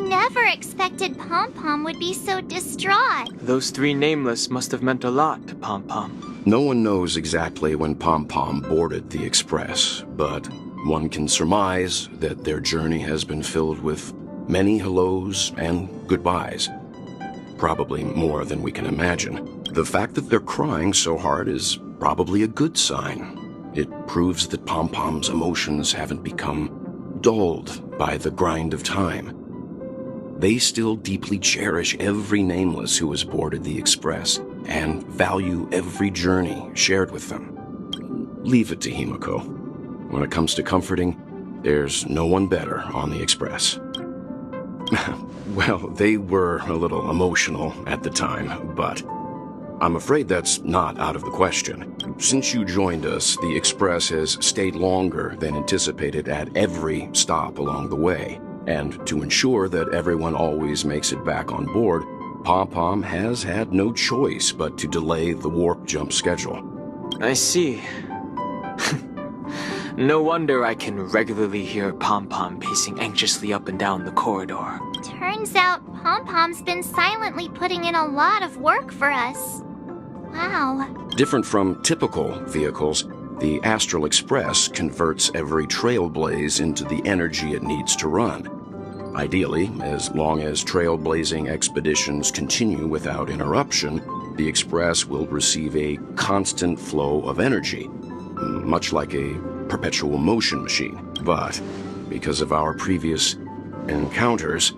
Never expected Pom-Pom would be so distraught. Those three nameless must have meant a lot to Pom-Pom. No one knows exactly when Pom-Pom boarded the Express, but one can surmise that their journey has been filled with many hellos and goodbyes. Probably more than we can imagine. The fact that they're crying so hard is probably a good sign. It proves that Pom-Pom's emotions haven't become dulled by the grind of time. They still deeply cherish every nameless who has boarded the Express and value every journey shared with them. Leave it to Himiko. When it comes to comforting, there's no one better on the Express. Well, they were a little emotional at the time, but I'm afraid that's not out of the question. Since you joined us, the Express has stayed longer than anticipated at every stop along the way. And to ensure that everyone always makes it back on board, Pom-Pom has had no choice but to delay the warp jump schedule. I see. No wonder I can regularly hear Pom-Pom pacing anxiously up and down the corridor. Turns out Pom-Pom's been silently putting in a lot of work for us. Wow. Different from typical vehicles, the Astral Express converts every trailblaze into the energy it needs to run. Ideally, as long as trailblazing expeditions continue without interruption, the Express will receive a constant flow of energy, much like a perpetual motion machine. But because of our previous encounters,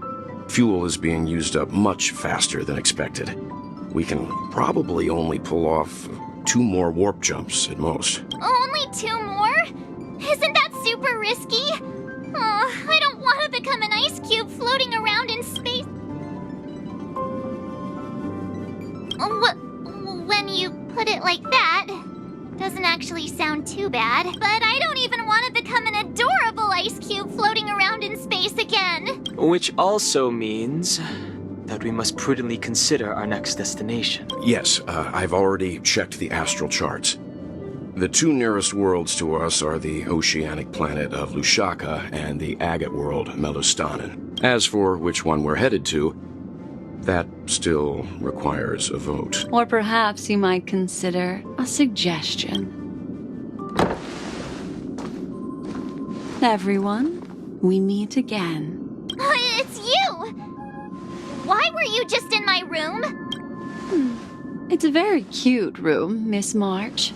fuel is being used up much faster than expected. We can probably only pull off 2 more warp jumps at most. Only 2 more? Isn't that super risky? Oh, I don't want to become an ice cube floating around in space. When you put it like that, doesn't actually sound too bad. But I don't even want to become an adorable ice cube floating around in space again. Which also means that we must prudently consider our next destination. Yes, I've already checked the astral charts. The 2 nearest worlds to us are the oceanic planet of Lushaka and the agate world Melostanin. As for which one we're headed to, that still requires a vote. Or perhaps you might consider a suggestion. Everyone, we meet again. It's you! Why were you just in my room? It's a very cute room, Miss March.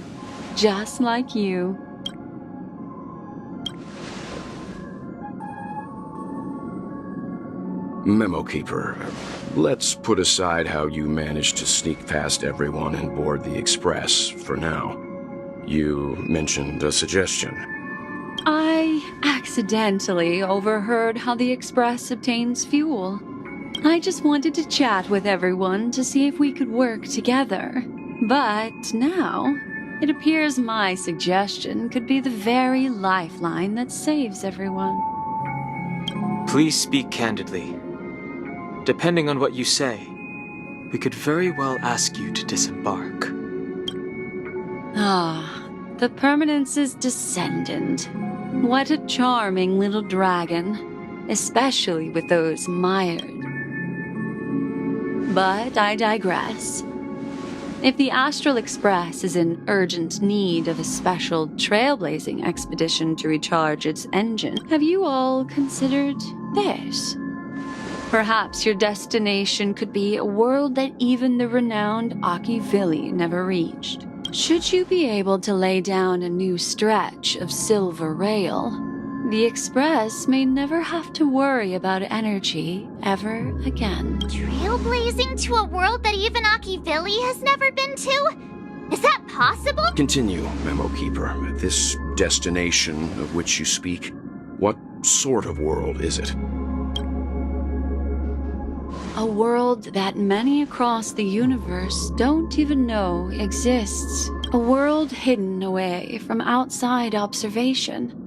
Just like you. Memo Keeper, let's put aside how you managed to sneak past everyone and board the Express for now. You mentioned a suggestion. I accidentally overheard how the Express obtains fuel. I just wanted to chat with everyone to see if we could work together. But now, it appears my suggestion could be the very lifeline that saves everyone. Please speak candidly. Depending on what you say, we could very well ask you to disembark. Ah, the Permanence's descendant. What a charming little dragon, especially with those mired. But I digress. If the Astral Express is in urgent need of a special trailblazing expedition to recharge its engine, have you all considered this? Perhaps your destination could be a world that even the renowned Akivili never reached. Should you be able to lay down a new stretch of silver rail, the Express may never have to worry about energy ever again. Trailblazing to a world that even Akivili has never been to? Is that possible? Continue, Memo Keeper. This destination of which you speak, what sort of world is it? A world that many across the universe don't even know exists. A world hidden away from outside observation.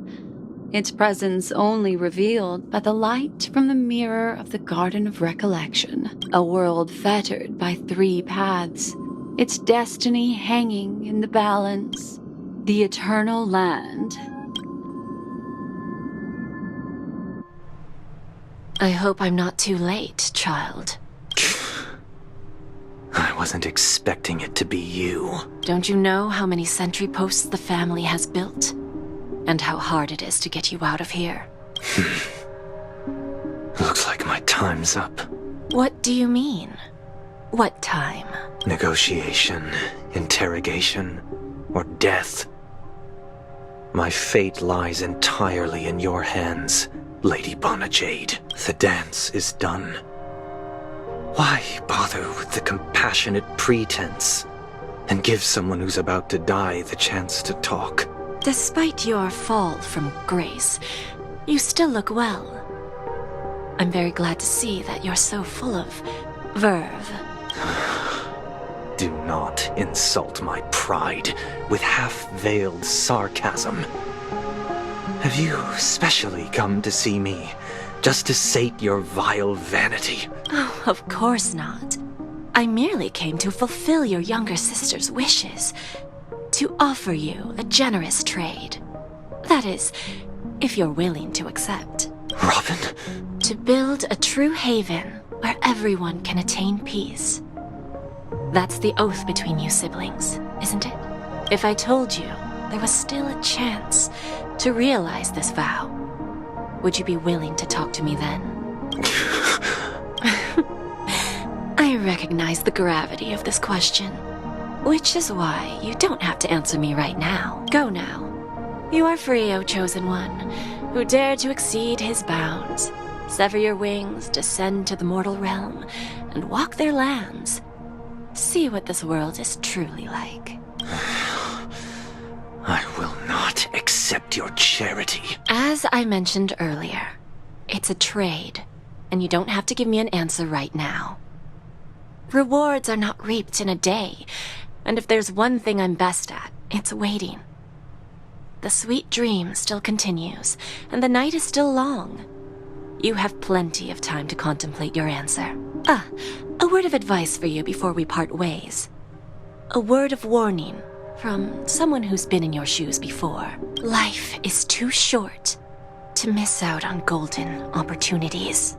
Its presence only revealed by the light from the mirror of the Garden of Recollection. A world fettered by 3 paths. Its destiny hanging in the balance. The Eternal Land. I hope I'm not too late, child. I wasn't expecting it to be you. Don't you know how many sentry posts the family has built? And how hard it is to get you out of here? Looks like my time's up. What do you mean? What time? Negotiation, interrogation, or death. My fate lies entirely in your hands, Lady Bonajade. The dance is done. Why bother with the compassionate pretense and give someone who's about to die the chance to talk? Despite your fall from grace, you still look well. I'm very glad to see that you're so full of verve. Do not insult my pride with half-veiled sarcasm. Have you specially come to see me just to sate your vile vanity? Oh, of course not. I merely came to fulfill your younger sister's wishes. To offer you a generous trade. That is, if you're willing to accept. Robin? To build a true haven where everyone can attain peace. That's the oath between you siblings, isn't it? If I told you there was still a chance to realize this vow, would you be willing to talk to me then? I recognize the gravity of this question, which is why you don't have to answer me right now. Go now. You are free, O Chosen One, who dare to exceed his bounds. Sever your wings, descend to the mortal realm, and walk their lands. See what this world is truly like. I will not accept your charity. As I mentioned earlier, it's a trade, and you don't have to give me an answer right now. Rewards are not reaped in a day, and if there's one thing I'm best at, it's waiting. The sweet dream still continues, and the night is still long. You have plenty of time to contemplate your answer. A word of advice for you before we part ways. A word of warning from someone who's been in your shoes before. Life is too short to miss out on golden opportunities.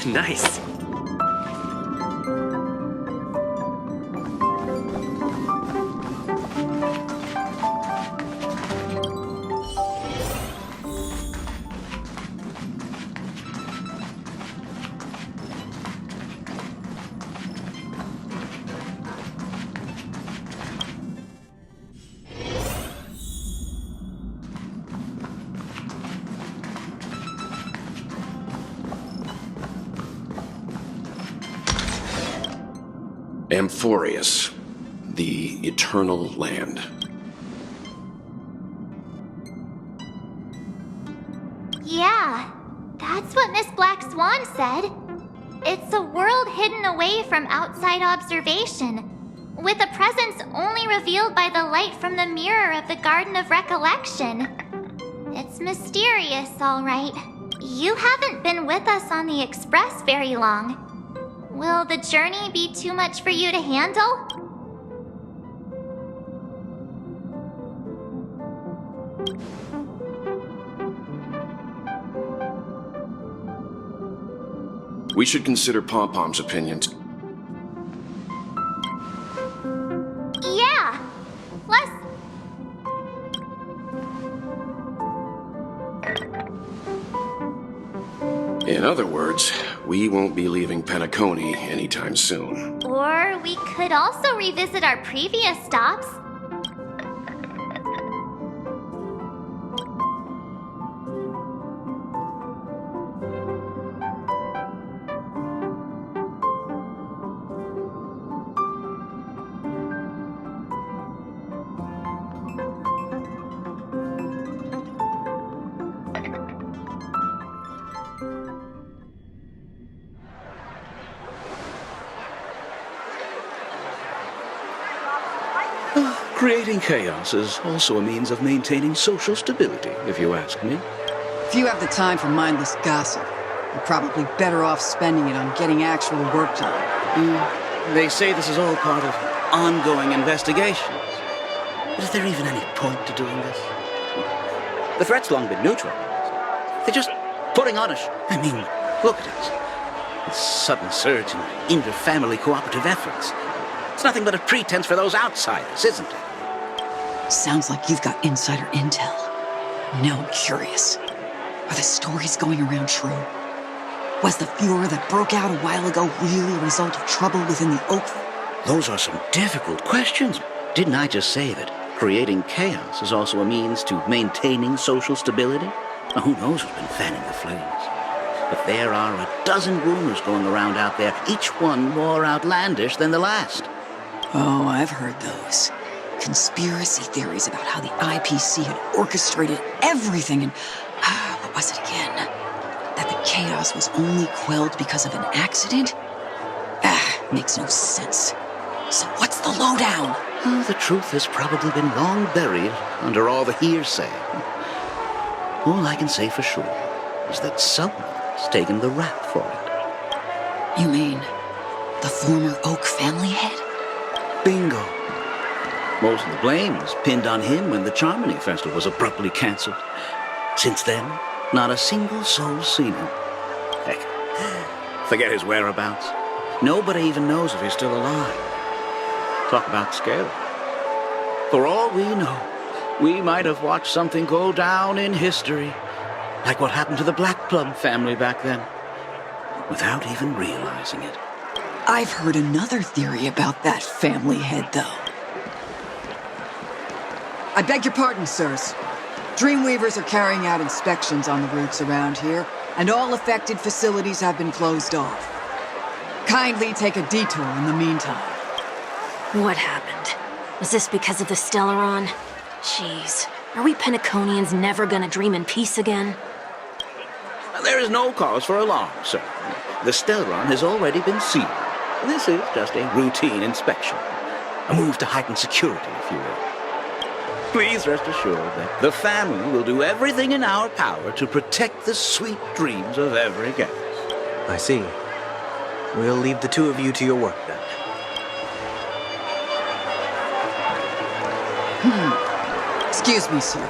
Nice. Amphorius, the Eternal Land. Yeah, that's what Miss Black Swan said. It's a world hidden away from outside observation, with a presence only revealed by the light from the mirror of the Garden of Recollection. It's mysterious, all right. You haven't been with us on the Express very long. Will the journey be too much for you to handle? We should consider Pom-Pom's opinions. Yeah. Plus, In other words, we won't be leaving Penacony anytime soon. or we could also revisit our previous stops. Creating chaos is also a means of maintaining social stability, if you ask me. If you have the time for mindless gossip, you're probably better off spending it on getting actual work done. They say this is all part of ongoing investigations. But is there even any point to doing this? The threat's long been neutralized. They're just putting on a I mean, look at it. This sudden surge in inter-family cooperative efforts. It's nothing but a pretense for those outsiders, isn't it? Sounds like you've got insider intel. Now I'm curious. Are the stories going around true? Was the furor that broke out a while ago really a result of trouble within the Oak? Those are some difficult questions. Didn't I just say that creating chaos is also a means to maintaining social stability? Now, who knows who's been fanning the flames? But there are a dozen rumors going around out there, each one more outlandish than the last. Oh, I've heard those. Conspiracy theories about how the IPC had orchestrated everything and... what was it again? That the chaos was only quelled because of an accident? Makes no sense. So what's the lowdown? Oh, the truth has probably been long buried under all the hearsay. All I can say for sure is that someone's taken the rap for it. You mean the former Oak family head? Bingo. Most of the blame was pinned on him when the Charmony Festival was abruptly cancelled. Since then, not a single soul's seen him. Heck, forget his whereabouts. Nobody even knows if he's still alive. Talk about scary. For all we know, we might have watched something go down in history, like what happened to the Black Plum family back then, without even realizing it. I've heard another theory about that family head, though. I beg your pardon, sirs. Dreamweavers are carrying out inspections on the routes around here, and all affected facilities have been closed off. Kindly take a detour in the meantime. What happened? Was this because of the Stellaron? Jeez, are we Penaconians never gonna dream in peace again? There is no cause for alarm, sir. The Stellaron has already been sealed. This is just a routine inspection. A move to heighten security, if you will. Please rest assured that the family will do everything in our power to protect the sweet dreams of every guest. I see. We'll leave the two of you to your work then. Excuse me, sir.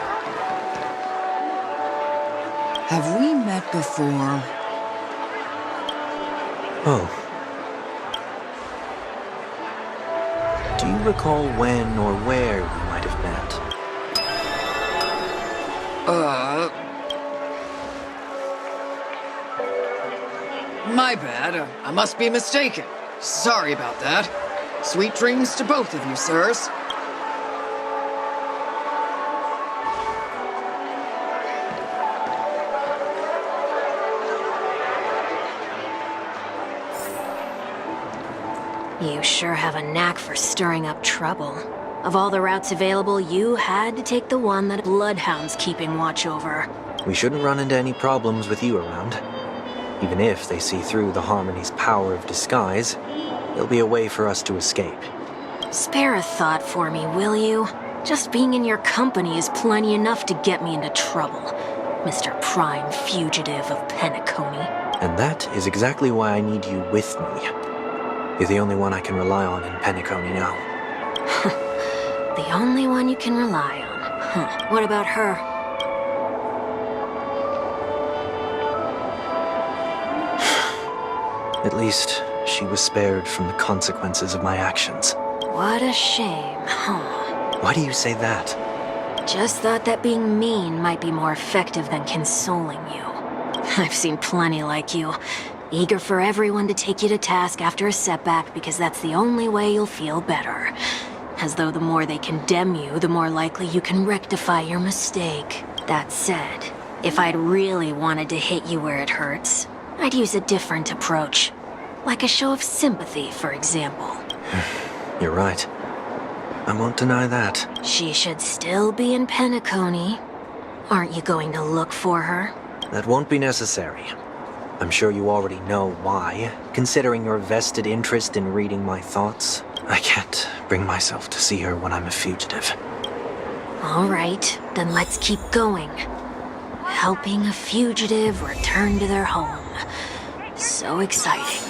Have we met before? Oh. Do you recall when or where we might have met? My bad. I must be mistaken. Sorry about that. Sweet dreams to both of you, sirs. You sure have a knack for stirring up trouble. Of all the routes available, you had to take the one that Bloodhound's keeping watch over. We shouldn't run into any problems with you around. Even if they see through the Harmony's power of disguise, there'll be a way for us to escape. Spare a thought for me, will you? Just being in your company is plenty enough to get me into trouble, Mr. Prime Fugitive of Penacony. And that is exactly why I need you with me. You're the only one I can rely on in Penacony now. The only one you can rely on. Huh. What about her? At least, she was spared from the consequences of my actions. What a shame, huh? Why do you say that? Just thought that being mean might be more effective than consoling you. I've seen plenty like you. Eager for everyone to take you to task after a setback because that's the only way you'll feel better. As though the more they condemn you, the more likely you can rectify your mistake. That said, if I'd really wanted to hit you where it hurts, I'd use a different approach. Like a show of sympathy, for example. You're right. I won't deny that. She should still be in Penacony. Aren't you going to look for her? That won't be necessary. I'm sure you already know why, considering your vested interest in reading my thoughts. I can't bring myself to see her when I'm a fugitive. All right, then let's keep going. Helping a fugitive return to their home. So exciting.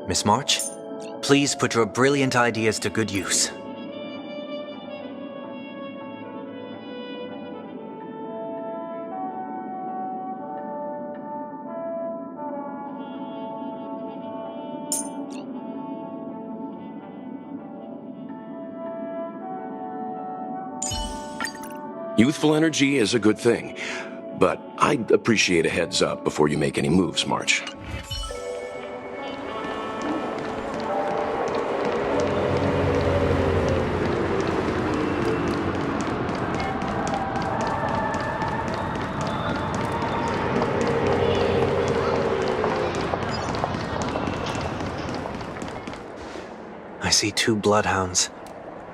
Miss March, please put your brilliant ideas to good use. Youthful energy is a good thing, but I'd appreciate a heads up before you make any moves, March. I see 2 bloodhounds.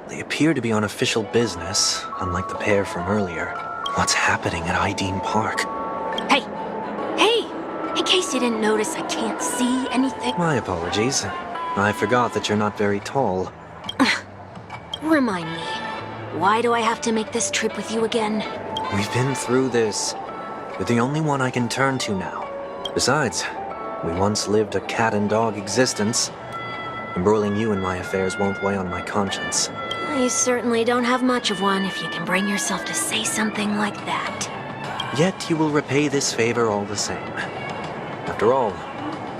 They appear to be on official business, unlike the pair from earlier. What's happening at Ideen Park? Hey! Hey! In case you didn't notice, I can't see anything. My apologies. I forgot that you're not very tall. Remind me, why do I have to make this trip with you again? We've been through this. You're the only one I can turn to now. Besides, we once lived a cat-and-dog existence. Embroiling you in my affairs won't weigh on my conscience. You certainly don't have much of one if you can bring yourself to say something like that. Yet you will repay this favor all the same. After all,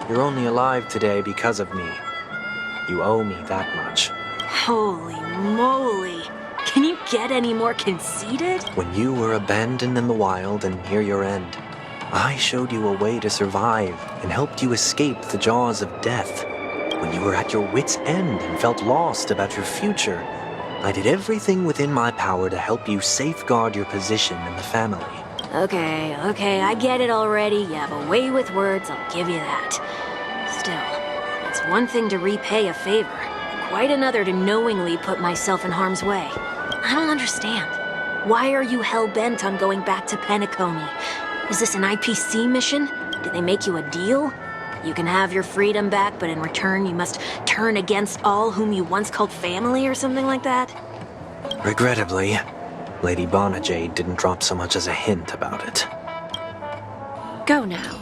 you're only alive today because of me. You owe me that much. Holy moly! Can you get any more conceited? When you were abandoned in the wild and near your end, I showed you a way to survive and helped you escape the jaws of death. When you were at your wit's end and felt lost about your future, I did everything within my power to help you safeguard your position in the family. Okay, I get it already. You have a way with words, I'll give you that. Still, it's one thing to repay a favor, quite another to knowingly put myself in harm's way. I don't understand. Why are you hell-bent on going back to Penacony? Is this an IPC mission? Did they make you a deal? You can have your freedom back, but in return you must turn against all whom you once called family or something like that? Regrettably, Lady Bonajade didn't drop so much as a hint about it. Go now.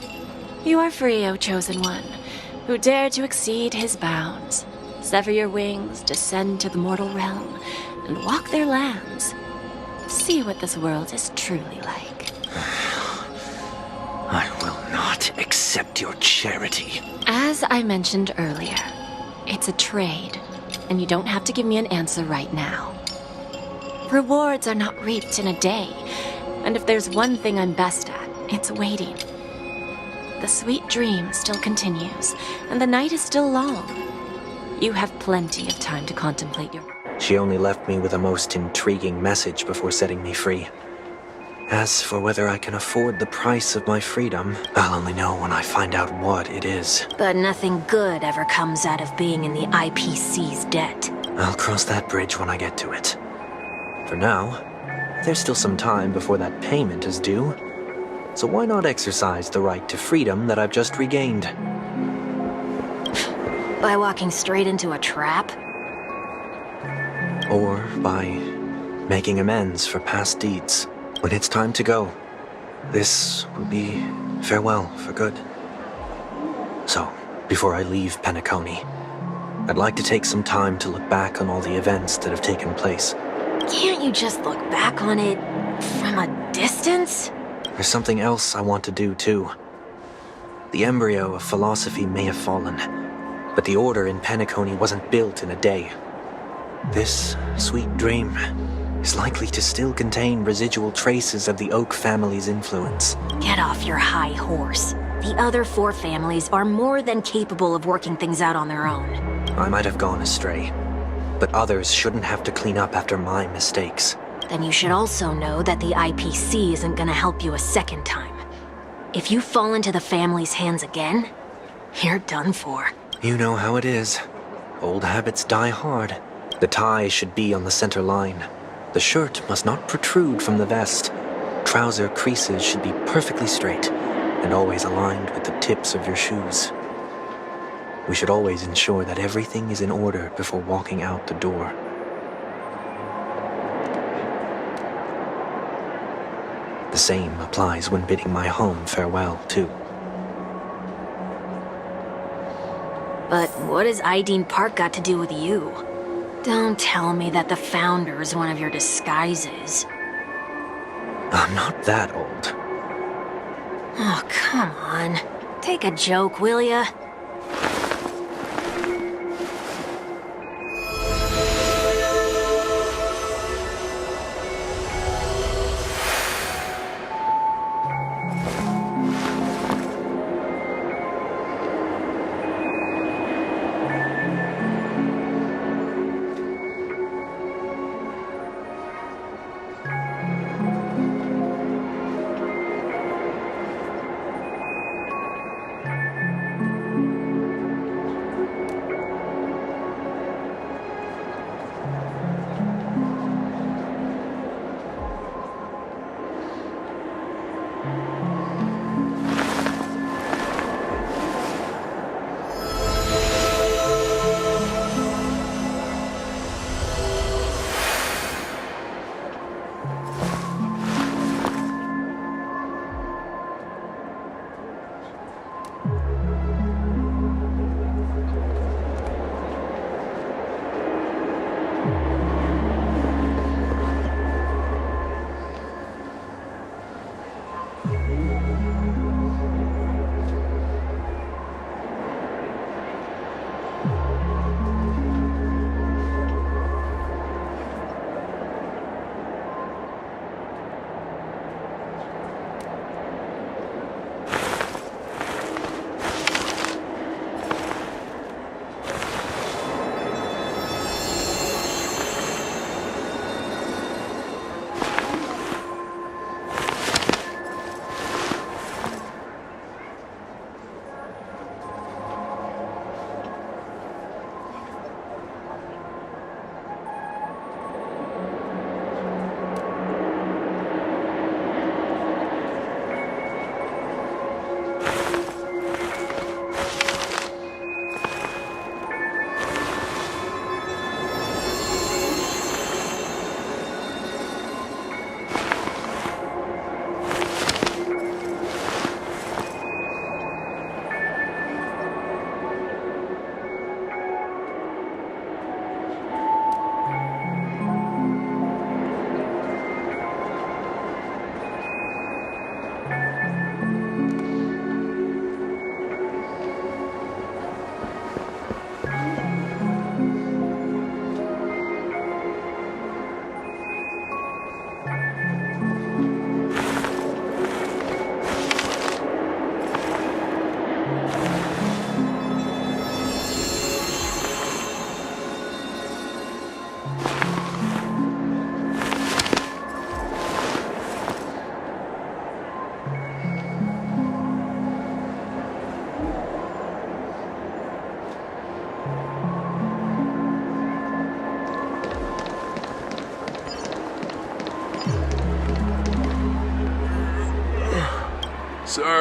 You are free, O Chosen One, who dared to exceed his bounds. Sever your wings, descend to the mortal realm, and walk their lands. See what this world is truly like. I will not accept your charity. As I mentioned earlier, it's a trade, and you don't have to give me an answer right now. Rewards are not reaped in a day, and if there's one thing I'm best at, it's waiting. The sweet dream still continues, and the night is still long. You have plenty of time to contemplate your... She only left me with a most intriguing message before setting me free. As for whether I can afford the price of my freedom, I'll only know when I find out what it is. But nothing good ever comes out of being in the IPC's debt. I'll cross that bridge when I get to it. For now, there's still some time before that payment is due. So why not exercise the right to freedom that I've just regained? By walking straight into a trap? Or by making amends for past deeds. When it's time to go, this will be farewell for good. So, before I leave Penacony, I'd like to take some time to look back on all the events that have taken place. Can't you just look back on it from a distance? There's something else I want to do, too. The embryo of philosophy may have fallen, but the order in Penacony wasn't built in a day. This sweet dream is likely to still contain residual traces of the Oak family's influence. Get off your high horse. The other 4 families are more than capable of working things out on their own. I might have gone astray, but others shouldn't have to clean up after my mistakes. Then you should also know that the IPC isn't gonna help you a second time. If you fall into the family's hands again, you're done for. You know how it is. Old habits die hard. The tie should be on the center line. The shirt must not protrude from the vest. Trouser creases should be perfectly straight and always aligned with the tips of your shoes. We should always ensure that everything is in order before walking out the door. The same applies when bidding my home farewell, too. But what has Ideen Park got to do with you? Don't tell me that the Founder is one of your disguises. I'm not that old. Oh, come on. Take a joke, will ya?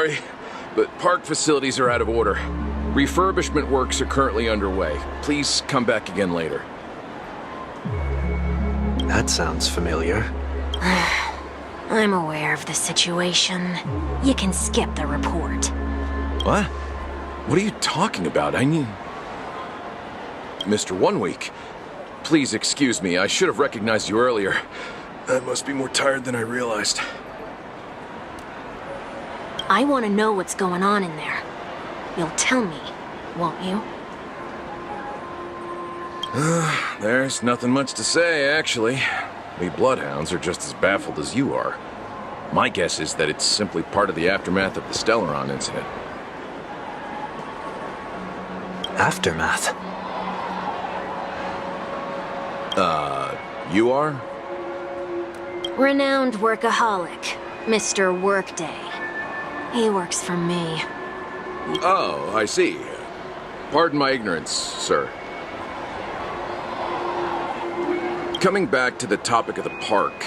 sorry, but park facilities are out of order. Refurbishment works are currently underway. Please come back again later. That sounds familiar. I'm aware of the situation. You can skip the report. What? What are you talking about? I mean... Mr. 1 Week, please excuse me. I should have recognized you earlier. I must be more tired than I realized. I want to know what's going on in there. You'll tell me, won't you? There's nothing much to say, actually. We bloodhounds are just as baffled as you are. My guess is that it's simply part of the aftermath of the Stellaron incident. Aftermath? You are? Renowned workaholic, Mr. Workday. He works for me. Oh, I see. Pardon my ignorance, sir. Coming back to the topic of the park,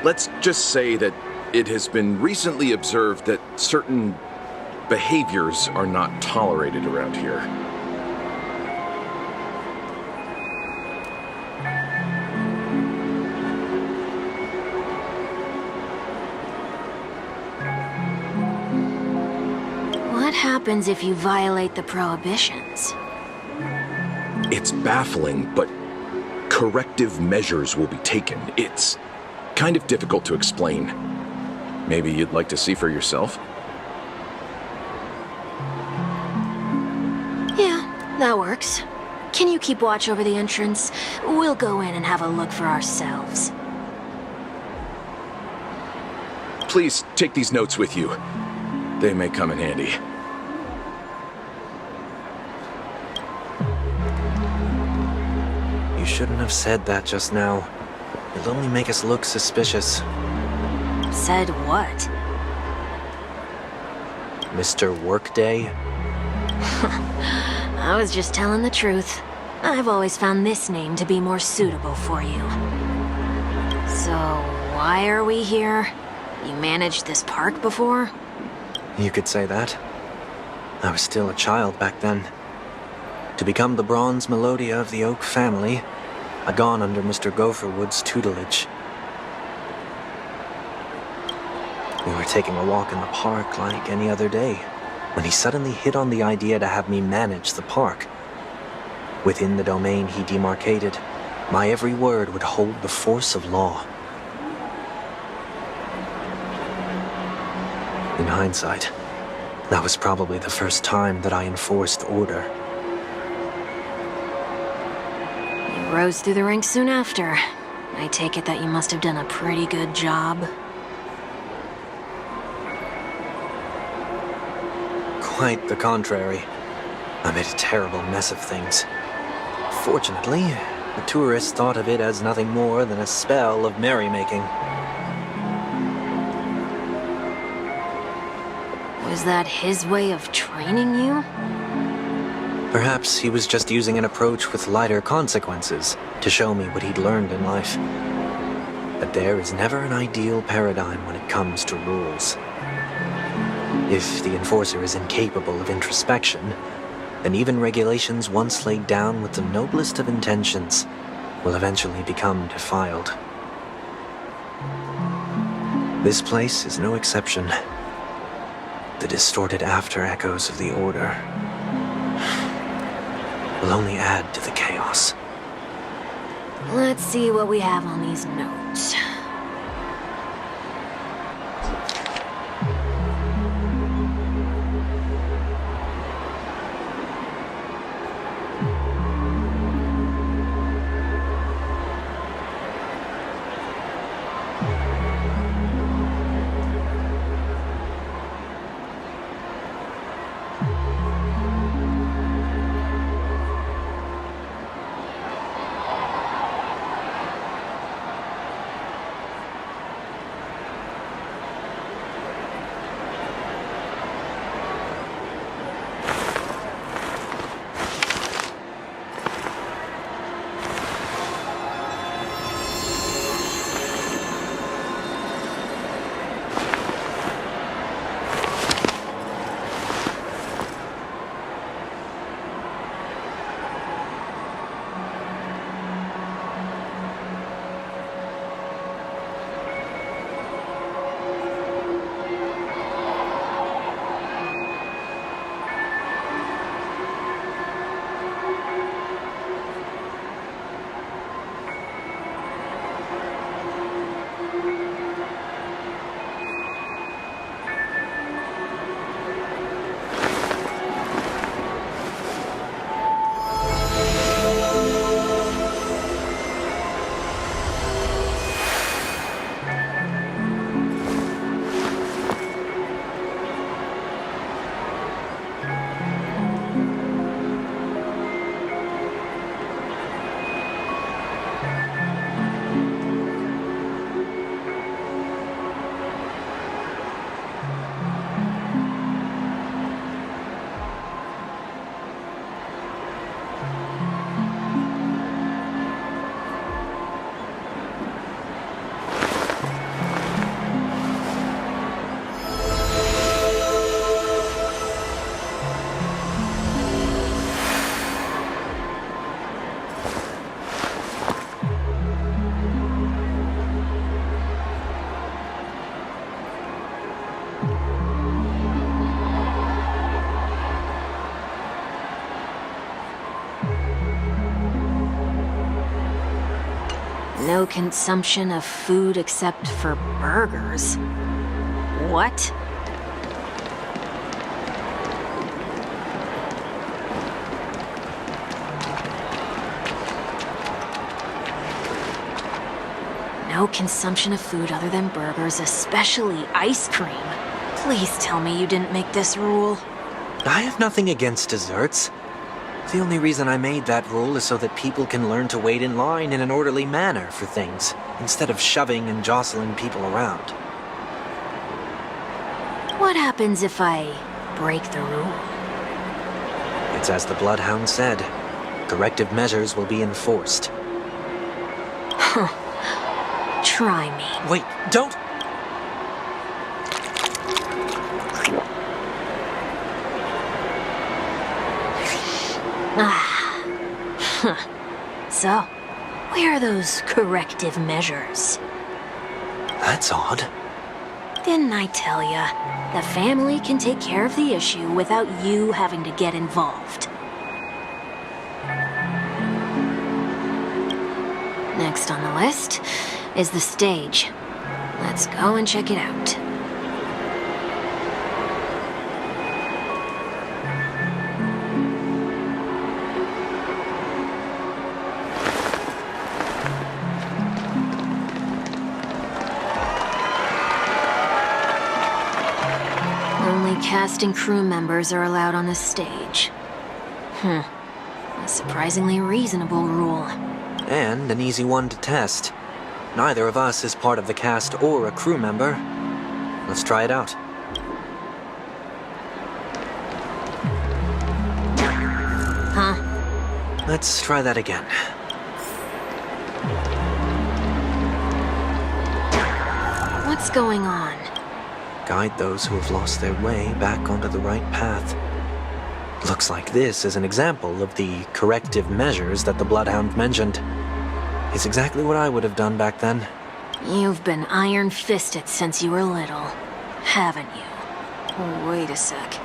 let's just say that it has been recently observed that certain behaviors are not tolerated around here. What happens if you violate the prohibitions? It's baffling, but corrective measures will be taken. It's kind of difficult to explain. Maybe you'd like to see for yourself? Yeah, that works. Can you keep watch over the entrance? We'll go in and have a look for ourselves. Please take these notes with you. They may come in handy. You shouldn't have said that just now. It'll only make us look suspicious. Said what? Mr. Workday? I was just telling the truth. I've always found this name to be more suitable for you. So, why are we here? You managed this park before? You could say that. I was still a child back then. To become the bronze Melodia of the Oak family, I'd gone under Mr. Gopherwood's tutelage. We were taking a walk in the park like any other day, when he suddenly hit on the idea to have me manage the park. Within the domain he demarcated, my every word would hold the force of law. In hindsight, that was probably the first time that I enforced order. You rose through the ranks soon after. I take it that you must have done a pretty good job. Quite the contrary. I made a terrible mess of things. Fortunately, the tourists thought of it as nothing more than a spell of merrymaking. Was that his way of training you? Perhaps he was just using an approach with lighter consequences to show me what he'd learned in life. But there is never an ideal paradigm when it comes to rules. If the enforcer is incapable of introspection, then even regulations once laid down with the noblest of intentions will eventually become defiled. This place is no exception. The distorted after-echoes of the Order will only add to the chaos. Let's see what we have on these notes. No consumption of food except for burgers. What? No consumption of food other than burgers, especially ice cream. Please tell me you didn't make this rule. I have nothing against desserts. The only reason I made that rule is so that people can learn to wait in line in an orderly manner for things, instead of shoving and jostling people around. What happens if I break the rule? It's as the Bloodhound said. Corrective measures will be enforced. Try me. Wait, don't! So, where are those corrective measures? That's odd. Didn't I tell ya? The family can take care of the issue without you having to get involved. Next on the list is the stage. Let's go and check it out. Only cast and crew members are allowed on the stage. A surprisingly reasonable rule. And an easy one to test. Neither of us is part of the cast or a crew member. Let's try it out. Huh? Let's try that again. What's going on? Guide those who have lost their way back onto the right path. Looks like this is an example of the corrective measures that the Bloodhound mentioned. It's exactly what I would have done back then. You've been iron-fisted since you were little, haven't you? Oh, wait a sec.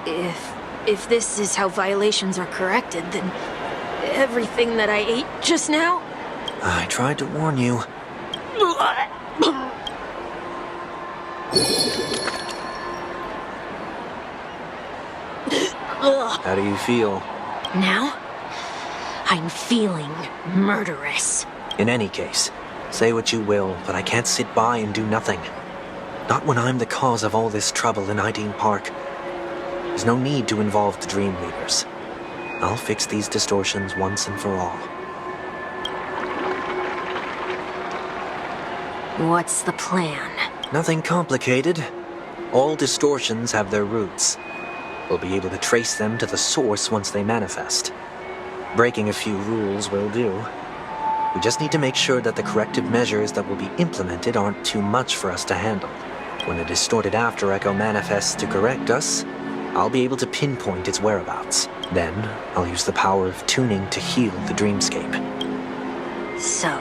If this is how violations are corrected, then everything that I ate just now? I tried to warn you. How do you feel? Now? I'm feeling murderous. In any case, say what you will, but I can't sit by and do nothing. Not when I'm the cause of all this trouble in Ideen Park. There's no need to involve the Dream Leaders. I'll fix these distortions once and for all. What's the plan? Nothing complicated. All distortions have their roots. We'll be able to trace them to the source once they manifest. Breaking a few rules will do. We just need to make sure that the corrective measures that will be implemented aren't too much for us to handle. When a distorted after echo manifests to correct us, I'll be able to pinpoint its whereabouts. Then, I'll use the power of tuning to heal the dreamscape. So,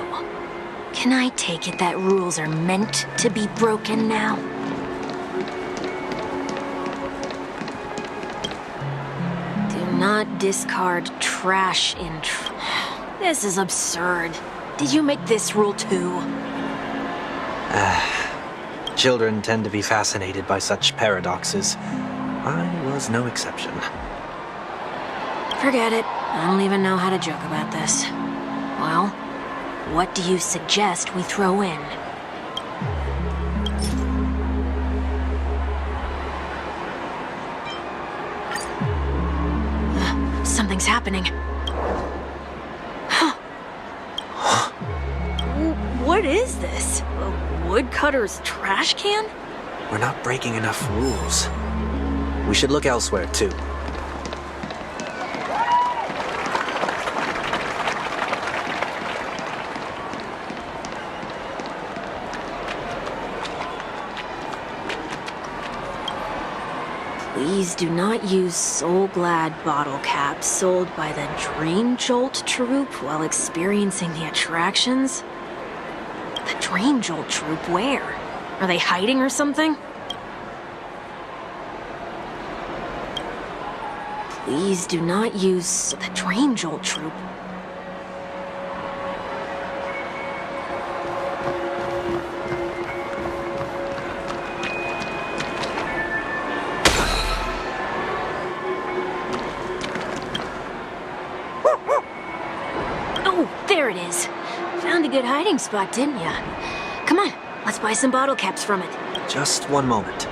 can I take it that rules are meant to be broken now? Do not discard trash in This is absurd. Did you make this rule too? Children tend to be fascinated by such paradoxes. I was no exception. Forget it. I don't even know how to joke about this. Well, what do you suggest we throw in? Something's happening. What is this? A woodcutter's trash can? We're not breaking enough rules. We should look elsewhere, too. Please do not use Soul Glad bottle caps sold by the Dream Jolt troupe while experiencing the attractions. The Dream Jolt troupe, where? Are they hiding or something? Please do not use the Dream Jolt troupe. there it is. Found a good hiding spot, didn't ya? Come on, let's buy some bottle caps from it. Just one moment.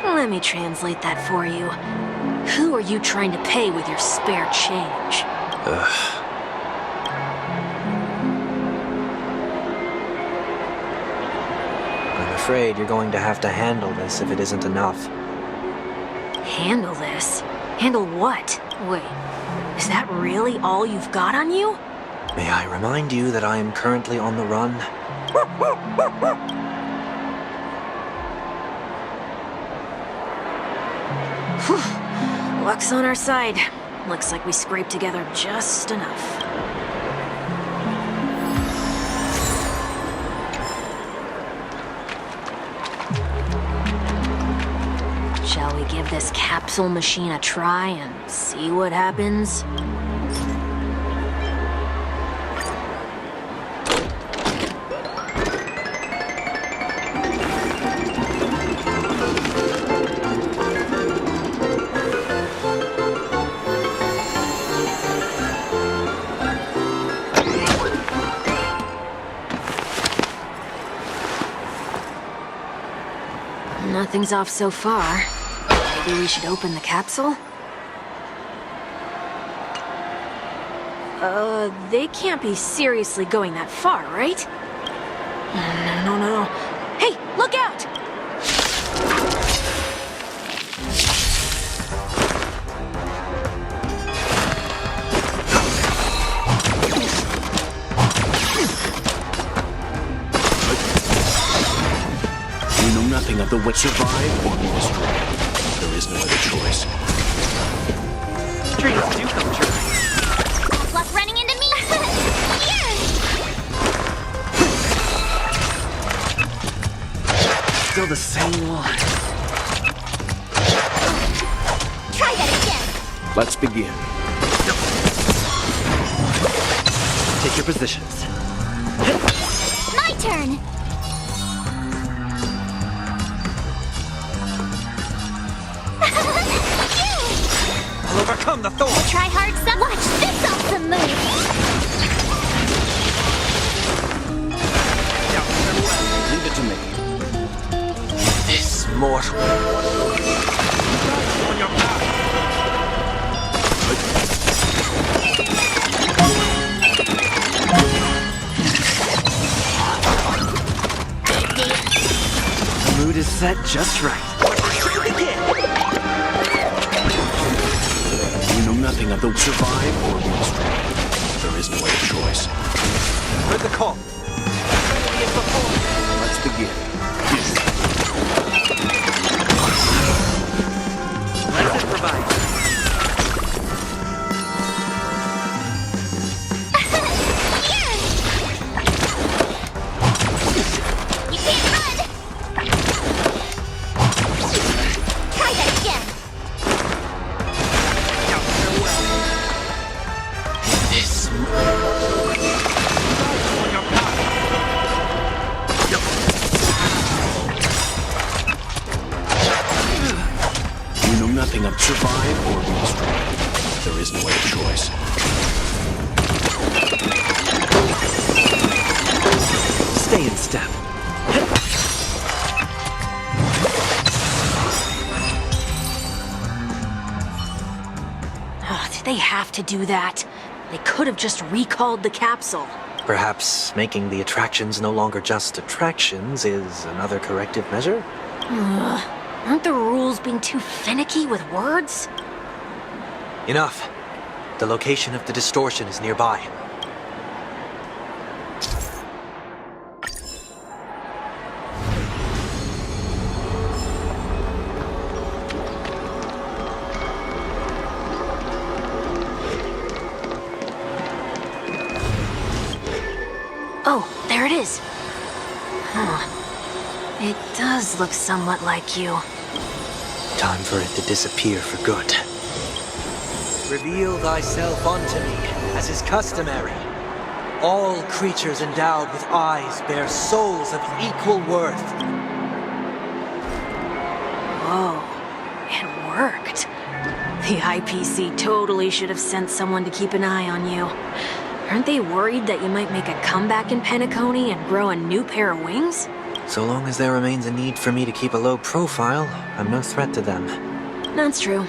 Let me translate that for you. Who are you trying to pay with your spare change? I'm afraid you're going to have to handle this if it isn't enough. Handle this? Handle what? Wait, is that really all you've got on you? May I remind you that I am currently on the run? Whew. Luck's on our side. Looks like we scraped together just enough. Shall we give this capsule machine a try and see what happens? Nothing's off so far. Maybe we should open the capsule? They can't be seriously going that far, right? No. Hey, look out! We know nothing of the what survive or be destroyed. There is no other choice. Dreams do come true. Luck running into me! Here! Still the same one. Try that again! Let's begin. Take your positions. My turn! I'll overcome the thorn. Try hard some. Watch this awesome move! Leave it to me. This mortal. On your back. The mood is set just right. We know nothing of the survive or be destroyed. There is no other choice. Heard the call. Let's begin. Let's improvise. You can't run! Try that again! This on your back. We know nothing of survive or be destroyed. There is no other choice. Stay in step. Oh, did they have to do that? They could have just recalled the capsule. Perhaps making the attractions no longer just attractions is another corrective measure? Aren't the rules being too finicky with words? Enough. The location of the distortion is nearby. Oh, there it is. Huh. It does look somewhat like you. Time for it to disappear for good. Reveal thyself unto me, as is customary. All creatures endowed with eyes bear souls of equal worth. Whoa. worked. The IPC totally should have sent someone to keep an eye on you. Aren't they worried that you might make a comeback in Penacony and grow a new pair of wings? So long as there remains a need for me to keep a low profile, I'm no threat to them. That's true.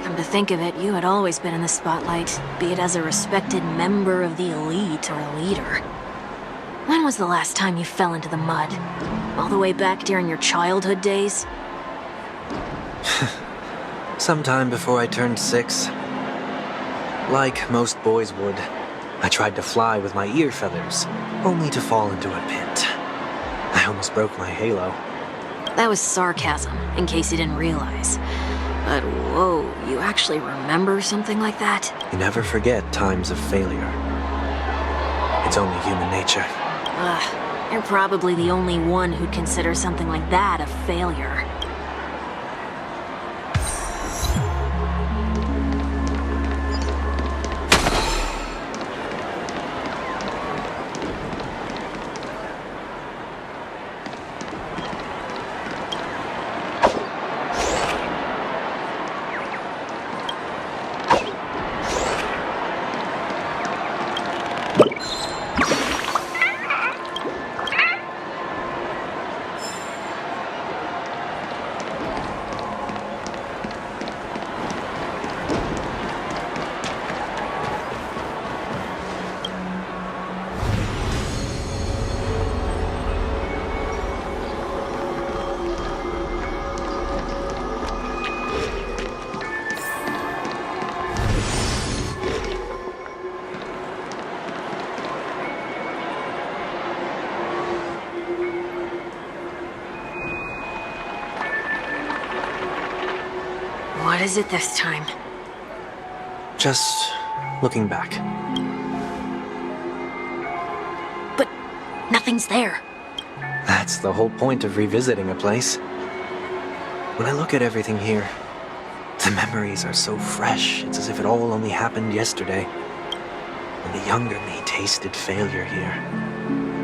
Come to think of it, you had always been in the spotlight, be it as a respected member of the elite or a leader. When was the last time you fell into the mud? All the way back during your childhood days? Sometime before I turned 6. Like most boys would, I tried to fly with my ear feathers, only to fall into a pit. I almost broke my halo. That was sarcasm, in case you didn't realize. But whoa, you actually remember something like that? You never forget times of failure. It's only human nature. You're probably the only one who'd consider something like that a failure. What is it this time? Just looking back. But nothing's there. That's the whole point of revisiting a place. When I look at everything here, the memories are so fresh, it's as if it all only happened yesterday. When the younger me tasted failure here,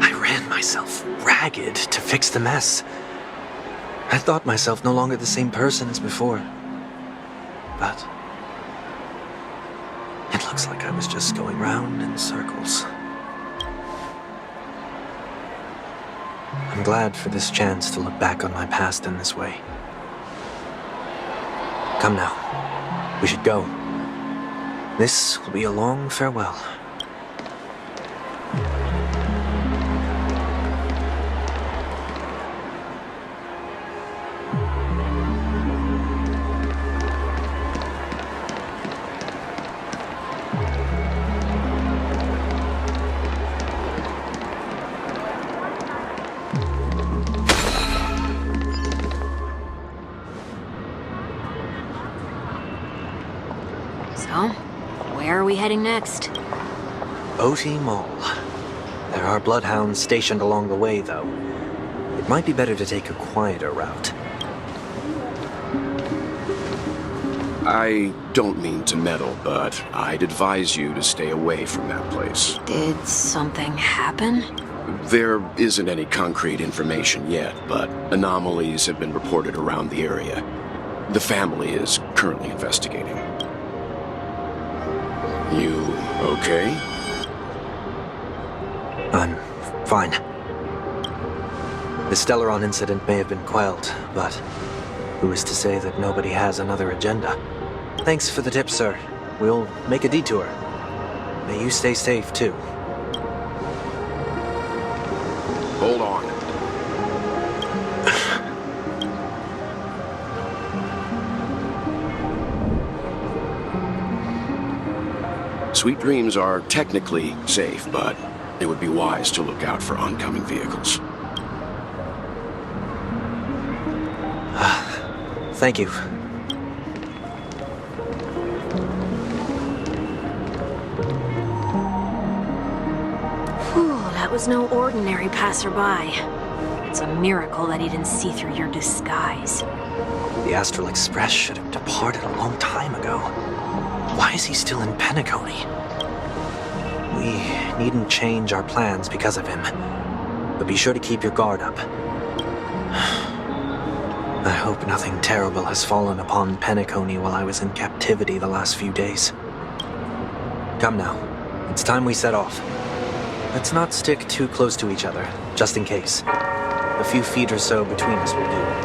I ran myself ragged to fix the mess. I thought myself no longer the same person as before. But it looks like I was just going round in circles. I'm glad for this chance to look back on my past in this way. Come now, we should go. This will be a long farewell. So, where are we heading next? OT Mall. There are bloodhounds stationed along the way, though. It might be better to take a quieter route. I don't mean to meddle, but I'd advise you to stay away from that place. Did something happen? There isn't any concrete information yet, but anomalies have been reported around the area. The family is currently investigating. You okay? I'm fine. The Stellaron incident may have been quelled, but who is to say that nobody has another agenda? Thanks for the tip, sir. We'll make a detour. May you stay safe, too. Hold on. Sweet Dreams are technically safe, but it would be wise to look out for oncoming vehicles. Thank you. Whew, that was no ordinary passerby. It's a miracle that he didn't see through your disguise. The Astral Express should have departed a long time ago. Why is he still in Penacony? We needn't change our plans because of him. But be sure to keep your guard up. I hope nothing terrible has fallen upon Penacony while I was in captivity the last few days. Come now, it's time we set off. Let's not stick too close to each other, just in case. A few feet or so between us will do.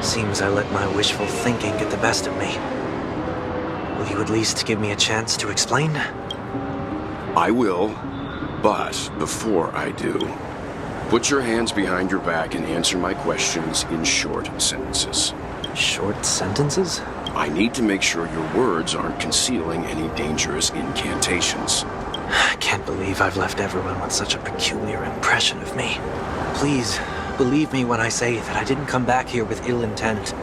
Seems I let my wishful thinking get the best of me. Will you at least give me a chance to explain? I will, but before I do, put your hands behind your back and answer my questions in short sentences. Short sentences? I need to make sure your words aren't concealing any dangerous incantations. I can't believe I've left everyone with such a peculiar impression of me. Please, believe me when I say that I didn't come back here with ill intent.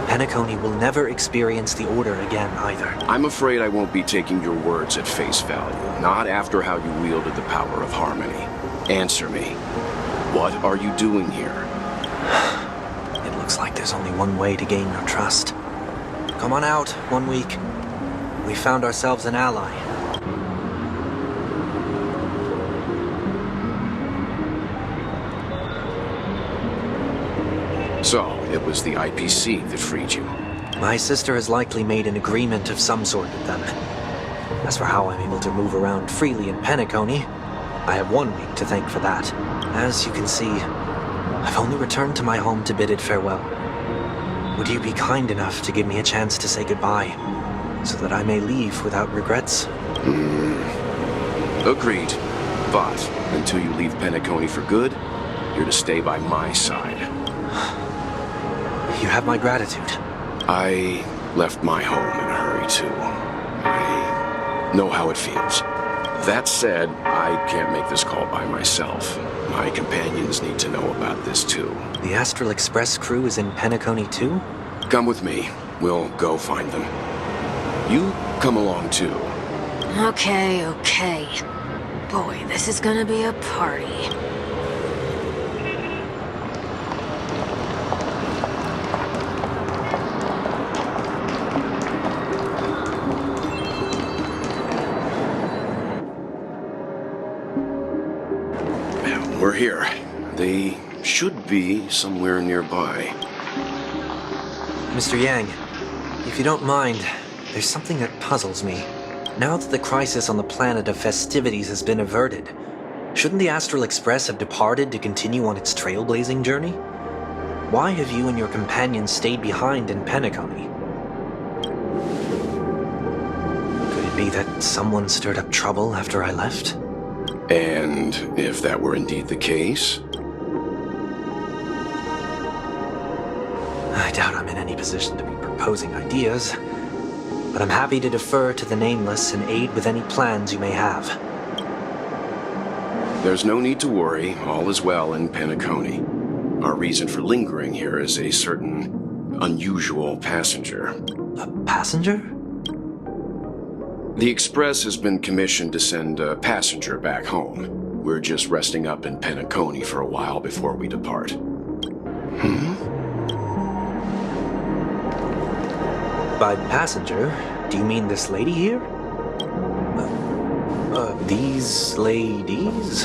Penacony will never experience the Order again, either. I'm afraid I won't be taking your words at face value, not after how you wielded the power of harmony. Answer me. What are you doing here? It looks like there's only one way to gain your trust. Come on out, 1 week. We found ourselves an ally. So, it was the IPC that freed you. My sister has likely made an agreement of some sort with them. As for how I'm able to move around freely in Penacony, I have 1 week to thank for that. As you can see, I've only returned to my home to bid it farewell. Would you be kind enough to give me a chance to say goodbye, so that I may leave without regrets? Agreed. But, until you leave Penacony for good, you're to stay by my side. You have my gratitude. I left my home in a hurry, too. I know how it feels. That said, I can't make this call by myself. My companions need to know about this, too. The Astral Express crew is in Penacony, too? Come with me. We'll go find them. You come along, too. Okay. Boy, this is gonna be a party. We're here. They should be somewhere nearby. Mr. Yang, if you don't mind, there's something that puzzles me. Now that the crisis on the planet of festivities has been averted, shouldn't the Astral Express have departed to continue on its trailblazing journey? Why have you and your companions stayed behind in Penacony? Could it be that someone stirred up trouble after I left? And if that were indeed the case? I doubt I'm in any position to be proposing ideas, but I'm happy to defer to the Nameless and aid with any plans you may have. There's no need to worry. All is well in Penacony. Our reason for lingering here is a certain unusual passenger. A passenger? The Express has been commissioned to send a passenger back home. We're just resting up in Penacony for a while before we depart. By passenger, do you mean this lady here? These ladies?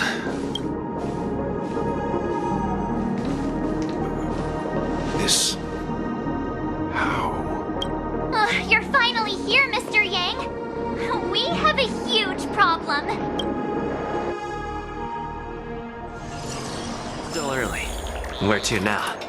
This... how? You're finally here, Mr. Yang. We have a huge problem. Still early. Where to now?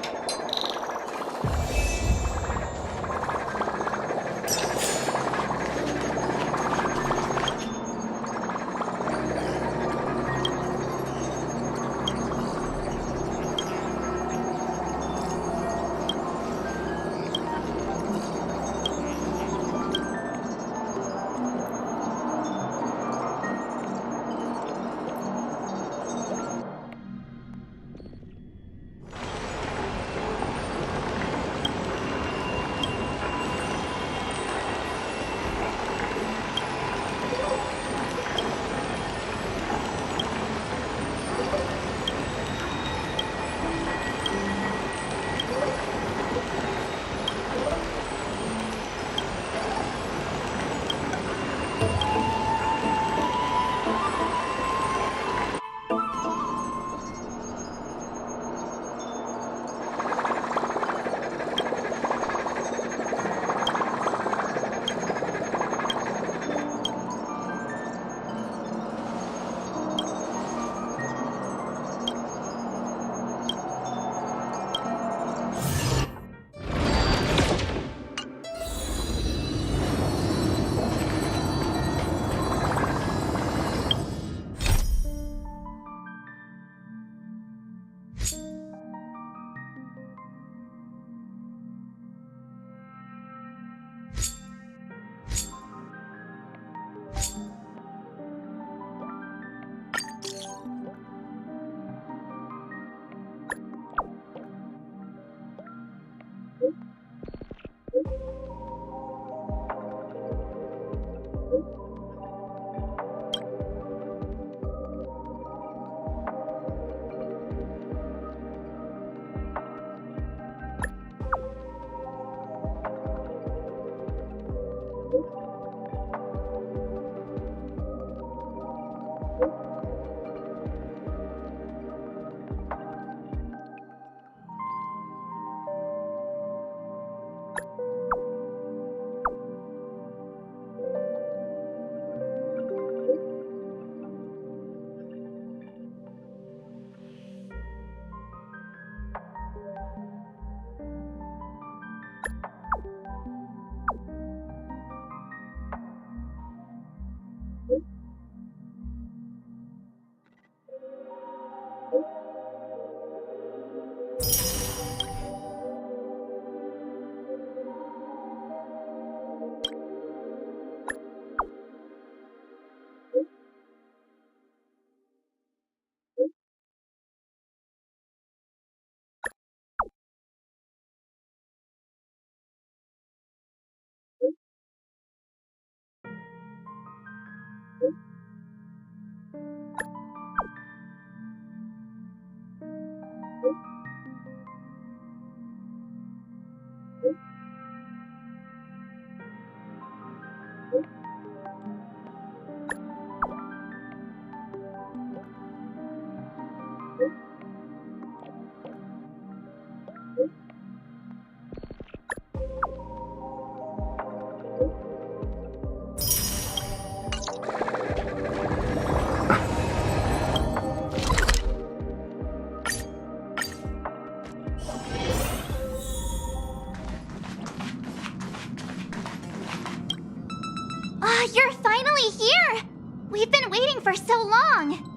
You're finally here! We've been waiting for so long!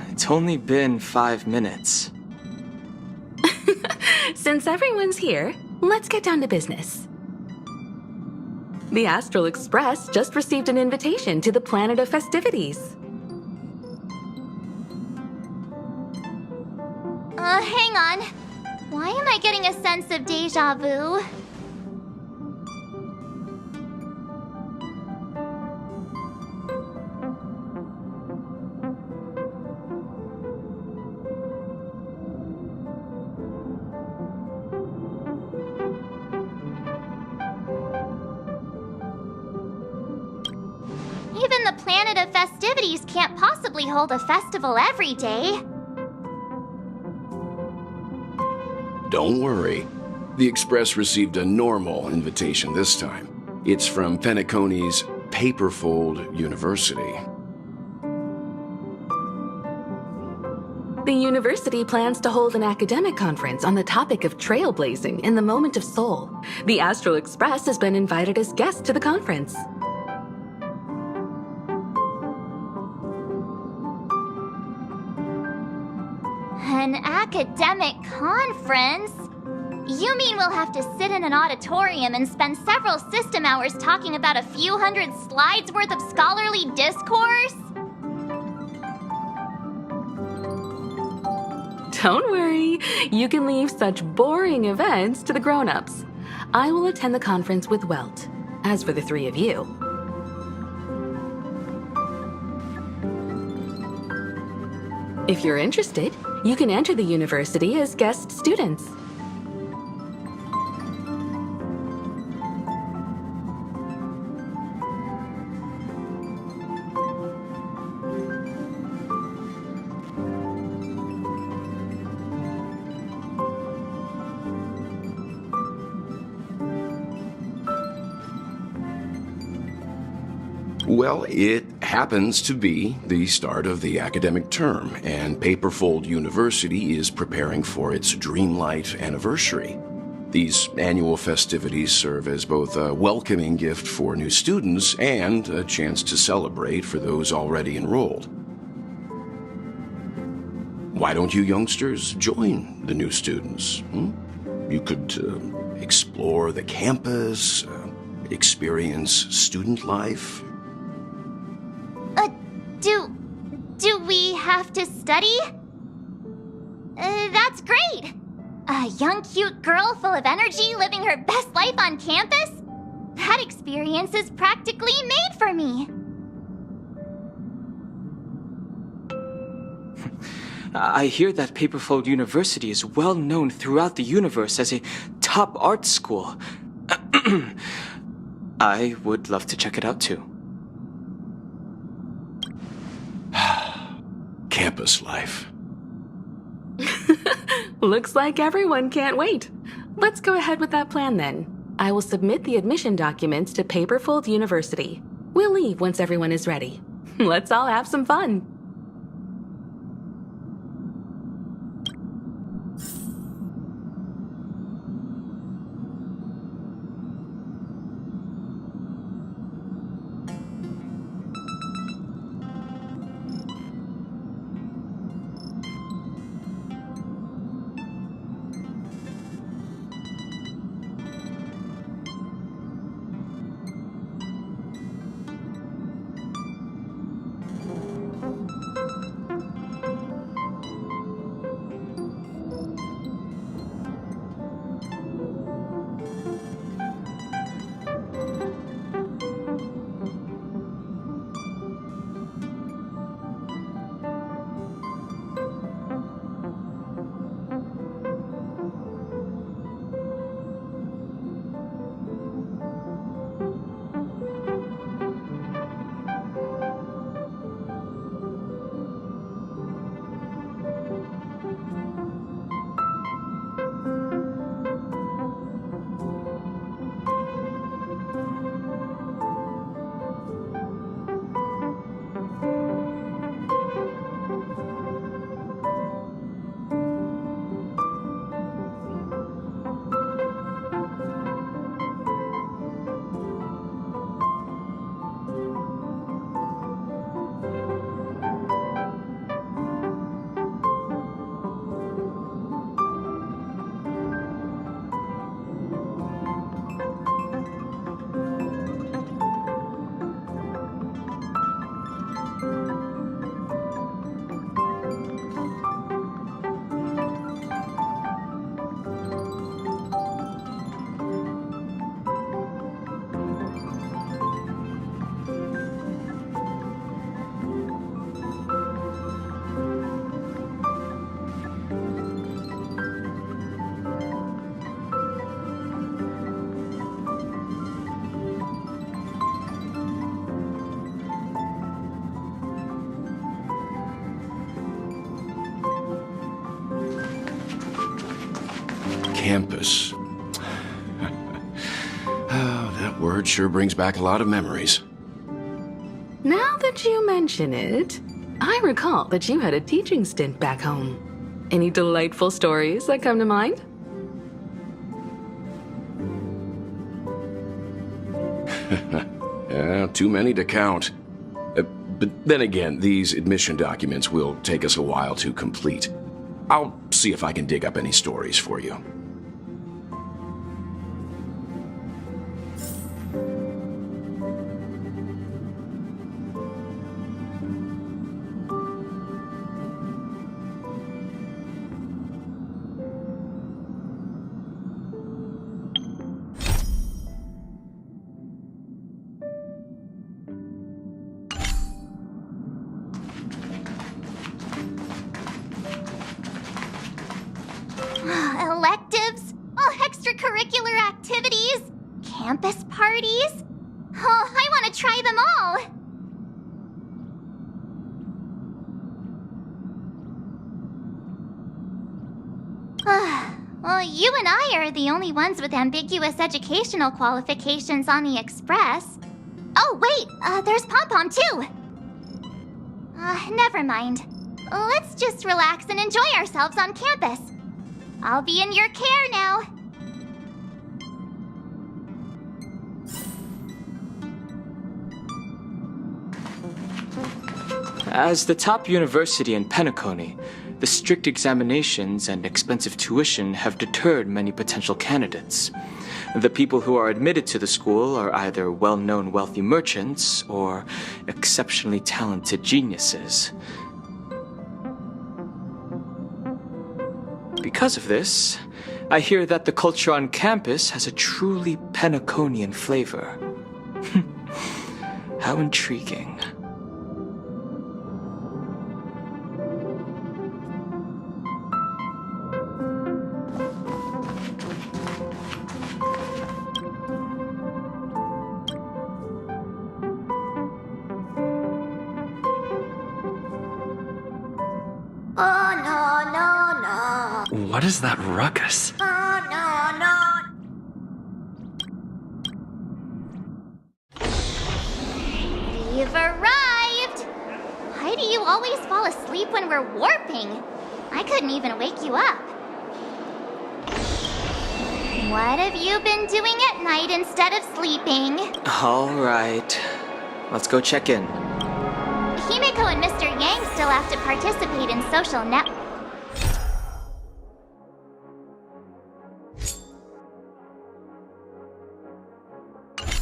It's only been 5 minutes. Since everyone's here, let's get down to business. The Astral Express just received an invitation to the Planet of Festivities. Hang on. Why am I getting a sense of déjà vu? Even the Planet of Festivities can't possibly hold a festival every day. Don't worry. The Express received a normal invitation this time. It's from Penacony's Paperfold University. The university plans to hold an academic conference on the topic of trailblazing in the moment of soul. The Astral Express has been invited as guest to the conference. An academic conference? You mean we'll have to sit in an auditorium and spend several system hours talking about a few hundred slides worth of scholarly discourse? Don't worry, you can leave such boring events to the grown-ups. I will attend the conference with Welt. As for the three of you, if you're interested, you can enter the university as guest students. Well, it happens to be the start of the academic term, and Paperfold University is preparing for its Dreamlight anniversary. These annual festivities serve as both a welcoming gift for new students and a chance to celebrate for those already enrolled. Why don't you youngsters join the new students? You could explore the campus, experience student life. Do we have to study? That's great! A young, cute girl full of energy living her best life on campus? That experience is practically made for me! I hear that Paperfold University is well known throughout the universe as a top art school. I would love to check it out too. Campus life. Looks like everyone can't wait. Let's go ahead with that plan then. I will submit the admission documents to Paperfold University. We'll leave once everyone is ready. Let's all have some fun. campus. Oh, that word sure brings back a lot of memories. Now that you mention it, I recall that you had a teaching stint back home. Any delightful stories that come to mind? Yeah, too many to count. But then again, these admission documents will take us a while to complete. I'll see if I can dig up any stories for you. Electives? Oh, extracurricular activities? Campus parties? Oh, I want to try them all! Well, you and I are the only ones with ambiguous educational qualifications on the Express. Oh, wait, there's Pom Pom, too! Never mind. Let's just relax and enjoy ourselves on campus. I'll be in your care now. As the top university in Penacony, the strict examinations and expensive tuition have deterred many potential candidates. The people who are admitted to the school are either well-known wealthy merchants or exceptionally talented geniuses. Because of this, I hear that the culture on campus has a truly Penaconian flavor. How intriguing. Oh, no, no, no. What is that ruckus? Oh, no, no. We've arrived! Why do you always fall asleep when we're warping? I couldn't even wake you up. What have you been doing at night instead of sleeping? All right. Let's go check in. Himeko and Mr. Yang still have to participate in social net.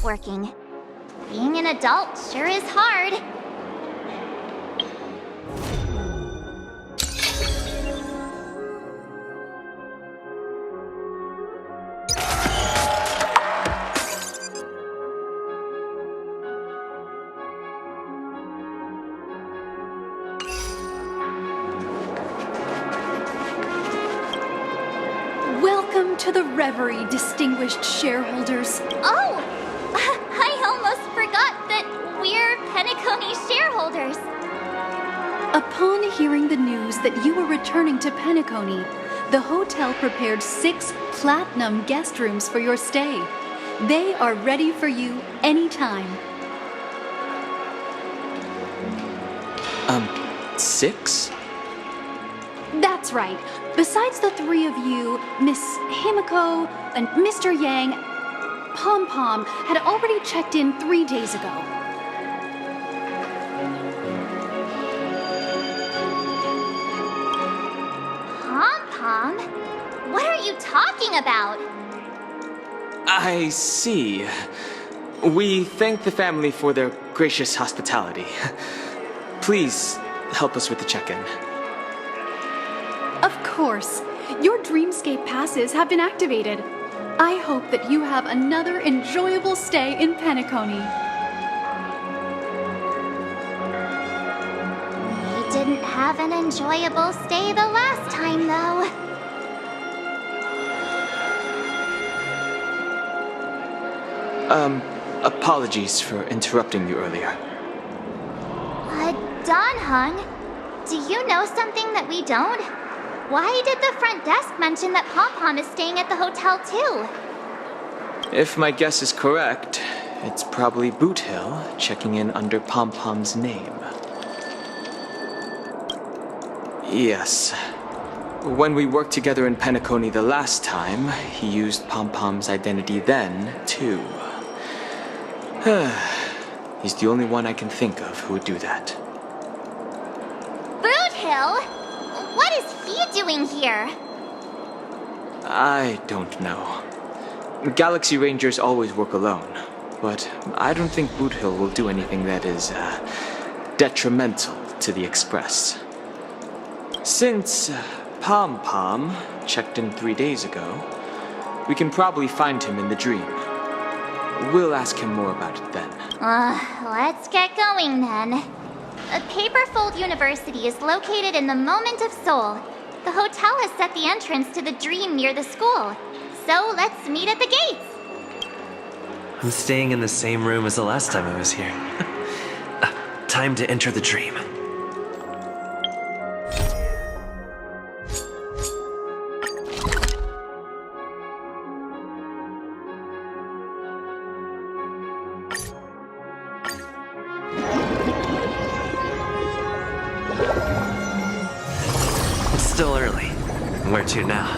Working. Being an adult sure is hard. Welcome to the reverie, distinguished shareholders. Oh! I almost forgot that we're Penacony shareholders. Upon hearing the news that you were returning to Penacony, the hotel prepared 6 platinum guest rooms for your stay. They are ready for you anytime. 6? That's right. Besides the 3 of you, Miss Himeko and Mr. Yang, Pom Pom had already checked in 3 days ago. Pom Pom? What are you talking about? I see. We thank the family for their gracious hospitality. Please help us with the check-in. Of course. Your Dreamscape passes have been activated. I hope that you have another enjoyable stay in Penacony. We didn't have an enjoyable stay the last time, though. Apologies for interrupting you earlier. Don Hung, do you know something that we don't? Why did the front desk mention that Pom-Pom is staying at the hotel too? If my guess is correct, it's probably Boot Hill checking in under Pom-Pom's name. Yes. When we worked together in Penacony the last time, he used Pom-Pom's identity then, too. He's the only one I can think of who would do that. Boot Hill? What is he doing here? I don't know. Galaxy Rangers always work alone, but I don't think Boot Hill will do anything that is, detrimental to the Express. Since Pom-Pom checked in 3 days ago, we can probably find him in the dream. We'll ask him more about it then. Let's get going then. Paperfold University is located in the Moment of Soul. The hotel has set the entrance to the dream near the school. So let's meet at the gates. I'm staying in the same room as the last time I was here. Time to enter the dream. It's still early. Where to now?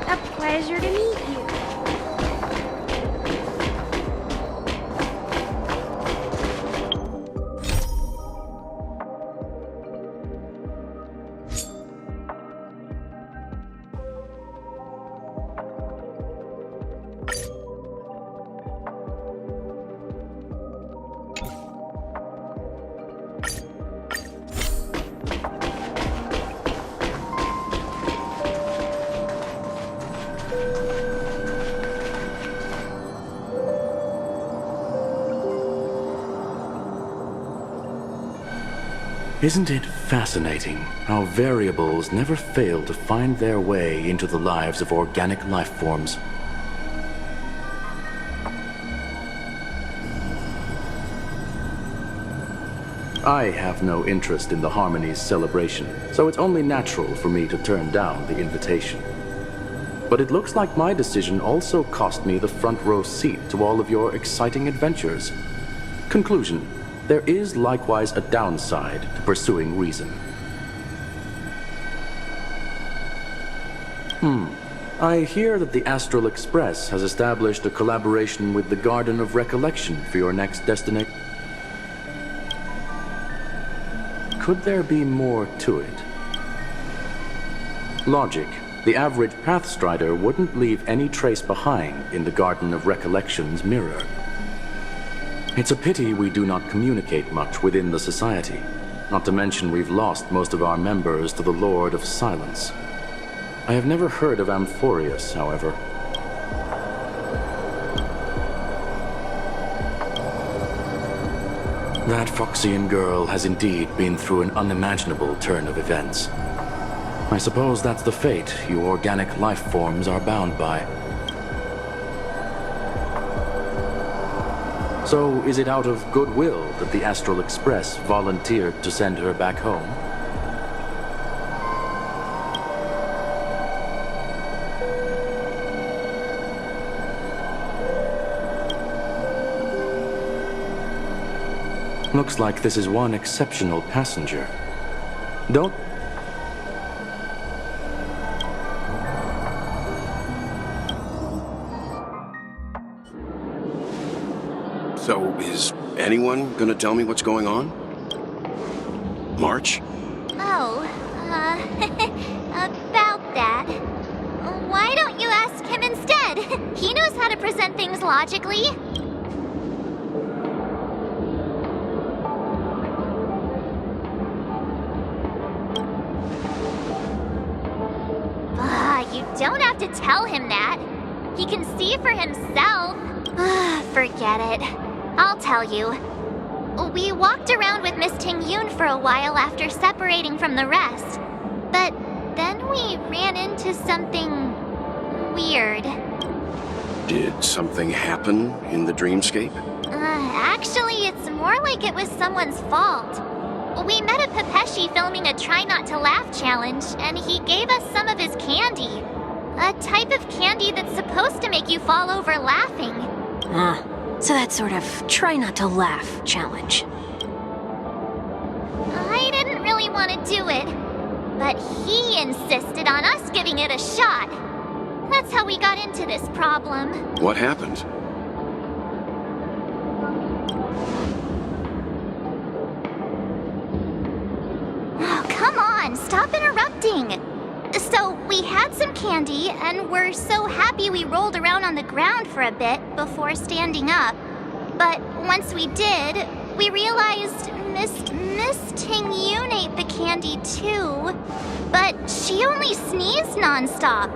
A pleasure to meet you. Isn't it fascinating how variables never fail to find their way into the lives of organic life forms? I have no interest in the Harmony's celebration, so it's only natural for me to turn down the invitation. But it looks like my decision also cost me the front row seat to all of your exciting adventures. Conclusion: there is likewise a downside to pursuing reason. I hear that the Astral Express has established a collaboration with the Garden of Recollection for your next destination. Could there be more to it? Logic. The average Pathstrider wouldn't leave any trace behind in the Garden of Recollection's mirror. It's a pity we do not communicate much within the society. Not to mention we've lost most of our members to the Lord of Silence. I have never heard of Amphorius, however. That Foxian girl has indeed been through an unimaginable turn of events. I suppose that's the fate you organic life forms are bound by. So, is it out of goodwill that the Astral Express volunteered to send her back home? Looks like this is one exceptional passenger. Don't... So, is anyone gonna tell me what's going on? March? Oh, about that. Why don't you ask him instead? He knows how to present things logically. You don't have to tell him that. He can see for himself. Forget it. I'll tell you. We walked around with Miss Ting-Yun for a while after separating from the rest. But then we ran into something weird. Did something happen in the dreamscape? Actually, it's more like it was someone's fault. We met a Pepeshi filming a Try Not to Laugh challenge, and he gave us some of his candy. A type of candy that's supposed to make you fall over laughing. So that sort of Try Not to Laugh challenge. I didn't really want to do it, but he insisted on us giving it a shot. That's how we got into this problem. What happened? Oh, come on, stop interrupting. So, we had some candy, and we're so happy we rolled around on the ground for a bit before standing up. But once we did, we realized Miss Ting-Yun ate the candy too. But she only sneezed nonstop.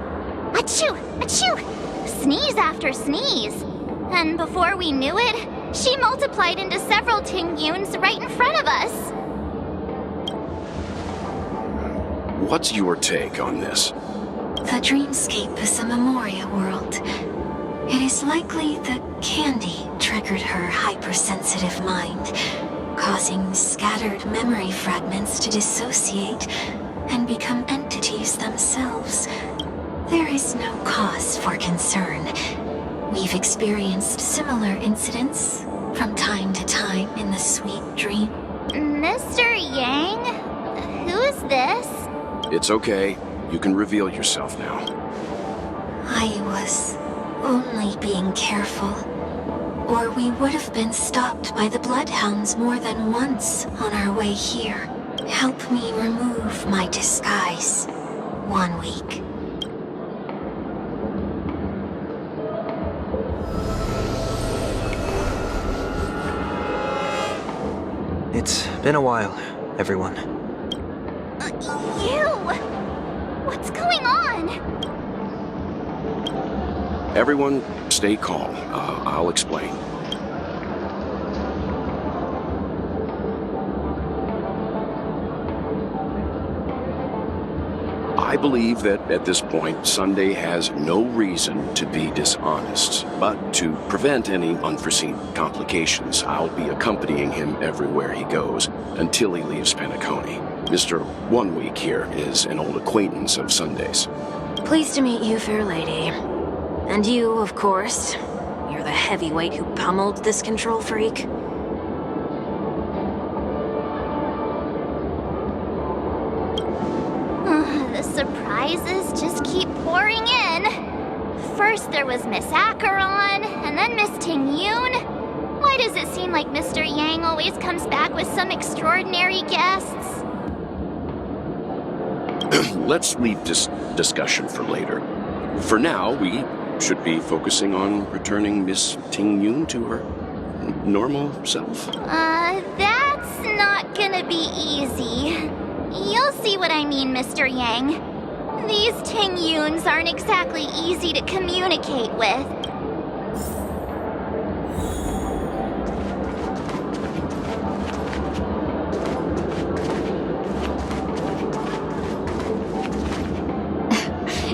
Achoo! Achoo! Sneeze after sneeze. And before we knew it, she multiplied into several Ting-Yuns right in front of us. What's your take on this? The dreamscape is a Memoria world. It is likely the candy triggered her hypersensitive mind, causing scattered memory fragments to dissociate and become entities themselves. There is no cause for concern. We've experienced similar incidents from time to time in the sweet dream. Mr. Yang? Who is this? It's okay. You can reveal yourself now. I was only being careful, or we would have been stopped by the Bloodhounds more than once on our way here. Help me remove my disguise. 1 week. It's been a while, everyone. You! What's going on? Everyone, stay calm. I'll explain. I believe that at this point, Sunday has no reason to be dishonest. But to prevent any unforeseen complications, I'll be accompanying him everywhere he goes until he leaves Penacony. Mr. 1 Week here is an old acquaintance of Sunday's. Pleased to meet you, fair lady. And you, of course. You're the heavyweight who pummeled this control freak. The surprises just keep pouring in. First there was Miss Acheron, and then Miss Ting-Yun. Why does it seem like Mr. Yang always comes back with some extraordinary guests? Let's leave this discussion for later. For now, we should be focusing on returning Miss Ting-Yun to her normal self. That's not gonna be easy. You'll see what I mean, Mr. Yang. These Ting-Yuns aren't exactly easy to communicate with.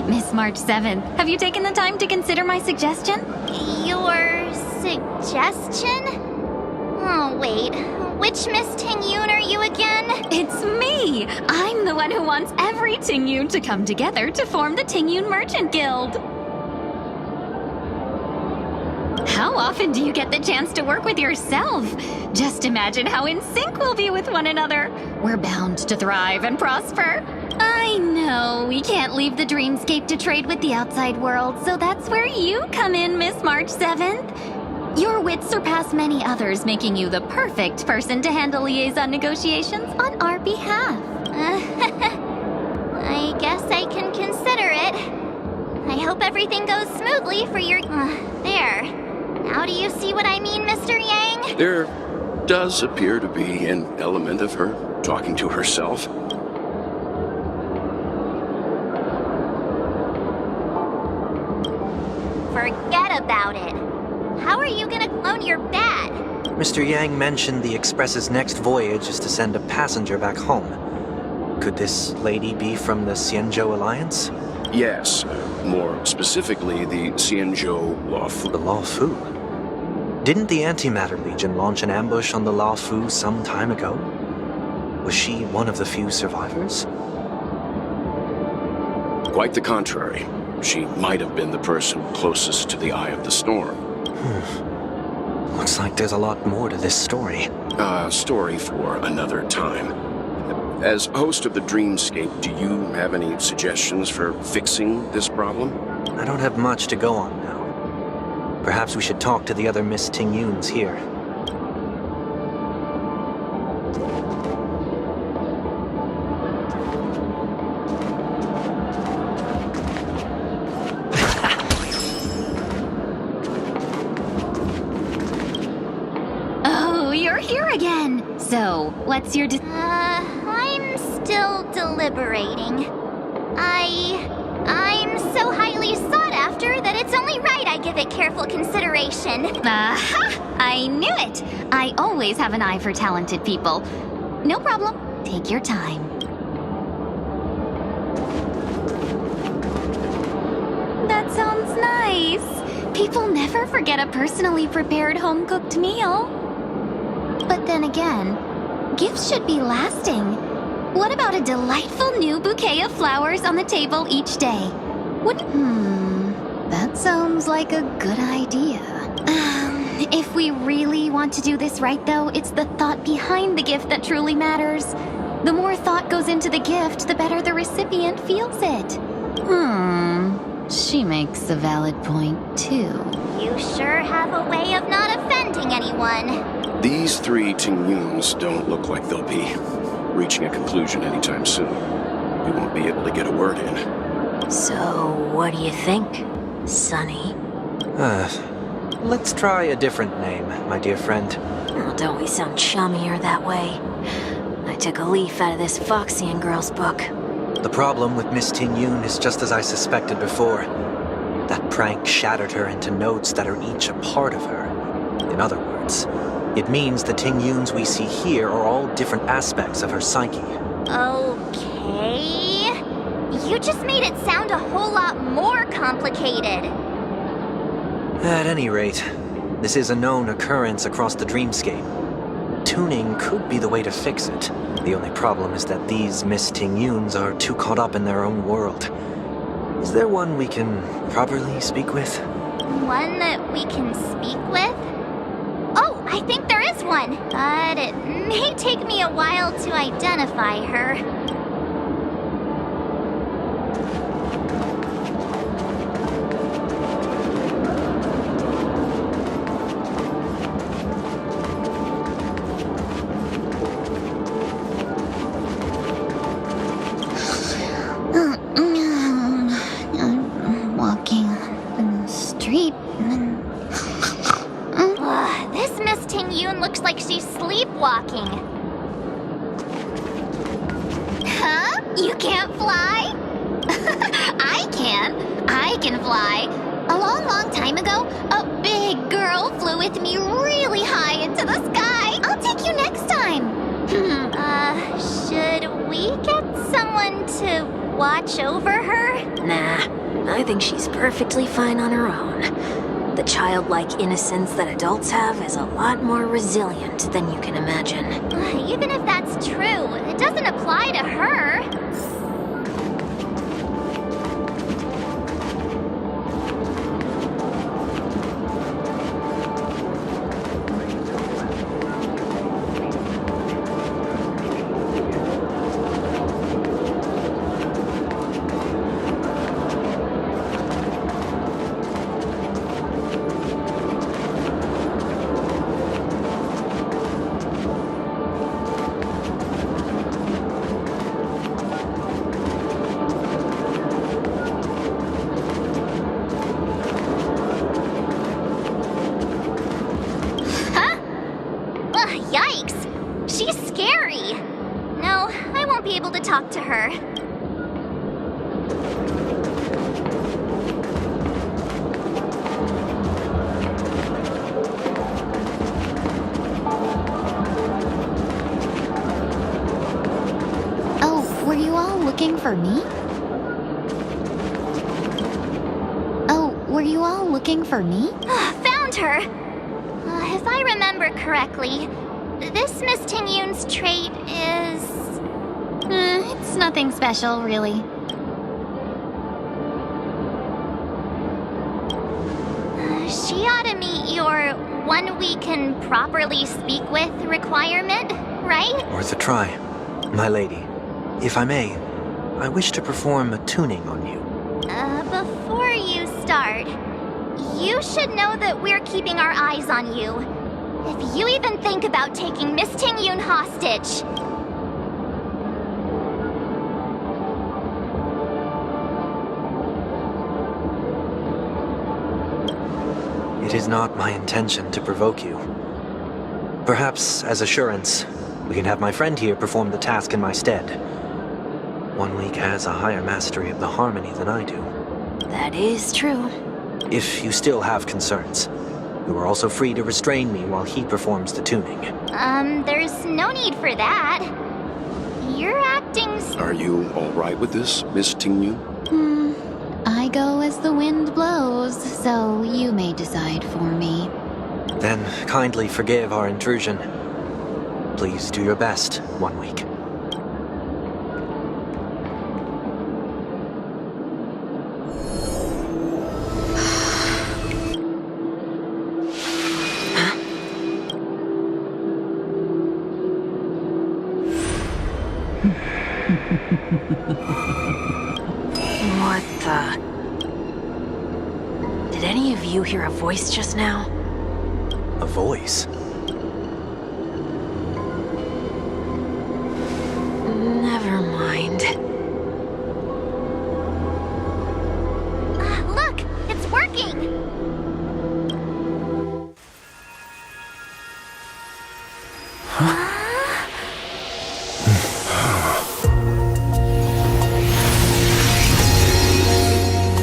Miss March 7th, have you taken the time to consider my suggestion? Your suggestion? Oh, wait. Which Miss Ting-Yun are you again? It's me! I'm the one who wants every Ting-Yun to come together to form the Ting-Yun Merchant Guild. How often do you get the chance to work with yourself? Just imagine how in sync we'll be with one another. We're bound to thrive and prosper. I know, we can't leave the dreamscape to trade with the outside world, so that's where you come in, Miss March 7th. Your wits surpass many others, making you the perfect person to handle liaison negotiations on our behalf. I guess I can consider it. I hope everything goes smoothly for your... there. Now do you see what I mean, Mr. Yang? There does appear to be an element of her talking to herself. Forget about it. How are you gonna clone your bat? Mr. Yang mentioned the Express's next voyage is to send a passenger back home. Could this lady be from the Xianzhou Alliance? Yes, more specifically the Xianzhou Luofu. The Luofu? Didn't the Antimatter Legion launch an ambush on the Luofu some time ago? Was she one of the few survivors? Quite the contrary. She might have been the person closest to the eye of the storm. Looks like there's a lot more to this story. Story for another time. As host of the Dreamscape, do you have any suggestions for fixing this problem? I don't have much to go on now. Perhaps we should talk to the other Miss Ting-Yuns here. Again. So, what's your I'm still deliberating. I'm so highly sought after that it's only right I give it careful consideration. Aha! I knew it! I always have an eye for talented people. No problem. Take your time. That sounds nice. People never forget a personally prepared home-cooked meal. But then again, gifts should be lasting. What about a delightful new bouquet of flowers on the table each day? That sounds like a good idea. If we really want to do this right, though, it's the thought behind the gift that truly matters. The more thought goes into the gift, the better the recipient feels it. She makes a valid point, too. You sure have a way of not offending anyone. These three Ting-Yuns don't look like they'll be reaching a conclusion anytime soon. We won't be able to get a word in. So, what do you think, Sonny? Let's try a different name, my dear friend. Oh, don't we sound chummier that way? I took a leaf out of this Foxian girl's book. The problem with Miss Ting-Yun is just as I suspected before. That prank shattered her into notes that are each a part of her. In other words, it means the Ting-Yuns we see here are all different aspects of her psyche. Okay. You just made it sound a whole lot more complicated. At any rate, this is a known occurrence across the dreamscape. Tuning could be the way to fix it. The only problem is that these Miss Ting-Yuns are too caught up in their own world. Is there one we can properly speak with? One that we can speak with? Oh, I think there is one. But it may take me a while to identify her. Sleepwalking. Huh? You can't fly? I can. I can fly. A long time ago, a big girl flew with me really high into the sky. I'll take you next time. Should we get someone to watch over her? Nah, I think she's perfectly fine on her own. The childlike innocence that adults have is a lot more resilient than you can imagine. Even if that's true, it doesn't apply to her. Yikes! She's scary! No, I won't be able to talk to her. Oh, were you all looking for me? Found her! If I remember correctly, this Miss Ting-Yun's trait is... It's nothing special, really. She ought to meet your one we can properly speak with requirement, right? Worth a try. My lady, if I may, I wish to perform a tuning on you. Before you start, you should know that we're keeping our eyes on you. If you even think about taking Miss Ting-Yun hostage... It is not my intention to provoke you. Perhaps, as assurance, we can have my friend here perform the task in my stead. 1 week has a higher mastery of the harmony than I do. That is true. If you still have concerns, you are also free to restrain me while he performs the tuning. There's no need for that. You're acting... Are you all right with this, Miss Ting-Yun? I go as the wind blows, so you may decide for me. Then kindly forgive our intrusion. Please do your best, 1 week. What the... Did any of you hear a voice just now? A voice? Never mind. Look! It's working!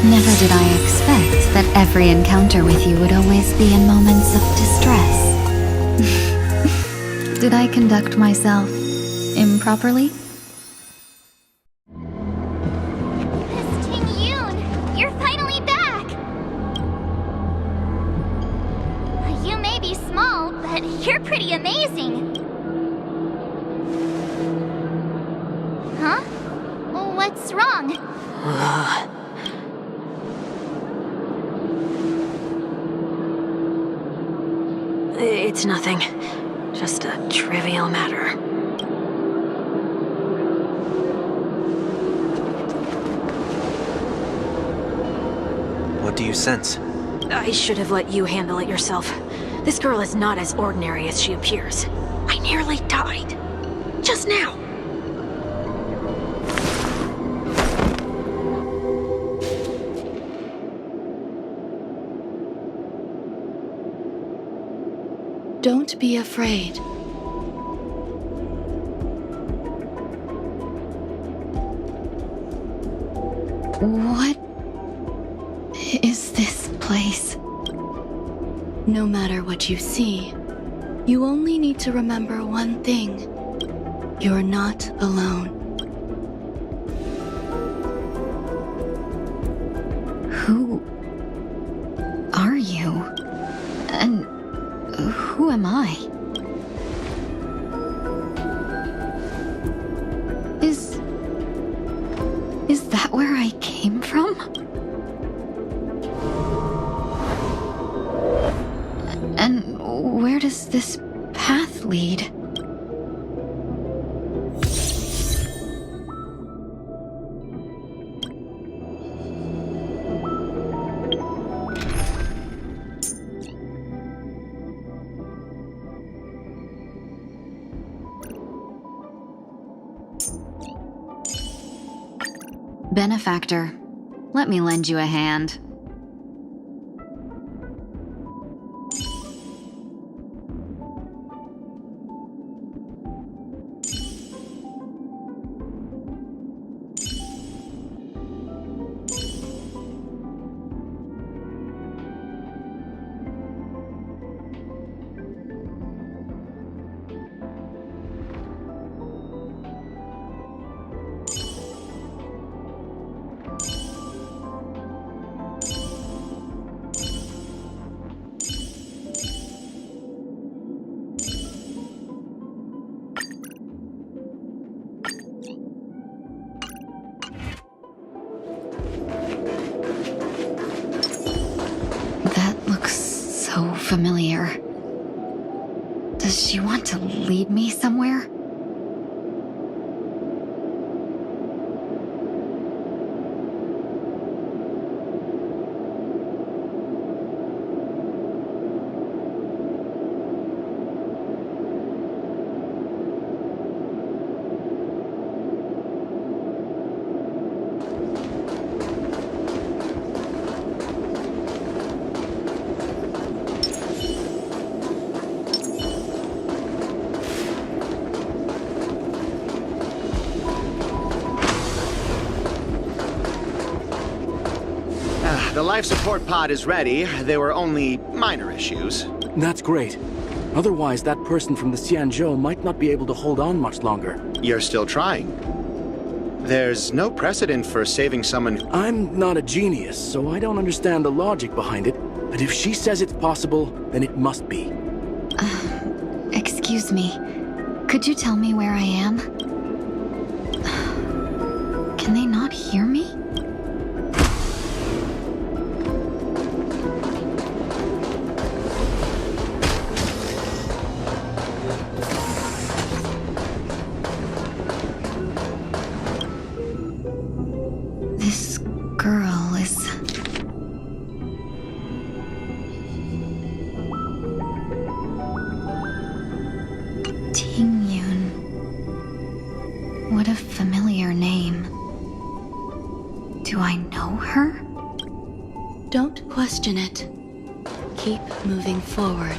Never did I expect that every encounter with you would always be in moments of distress. Did I conduct myself improperly? What's wrong? It's nothing. Just a trivial matter. What do you sense? I should have let you handle it yourself. This girl is not as ordinary as she appears. I nearly died. Just now. Don't be afraid. What is this place? No matter what you see, you only need to remember one thing. You're not alone. Who are you? And who am I? Is that where I came from? And where does this path lead? Benefactor, let me lend you a hand. So familiar. Does she want to lead me somewhere? The life support pod is ready. There were only minor issues. That's great. Otherwise, that person from the Xianzhou might not be able to hold on much longer. You're still trying. There's no precedent for saving someone. I'm not a genius, so I don't understand the logic behind it. But if she says it's possible, then it must be. Excuse me. Could you tell me where I am? Can they not hear me? This girl is... Tingyun. What a familiar name. Do I know her? Don't question it. Keep moving forward.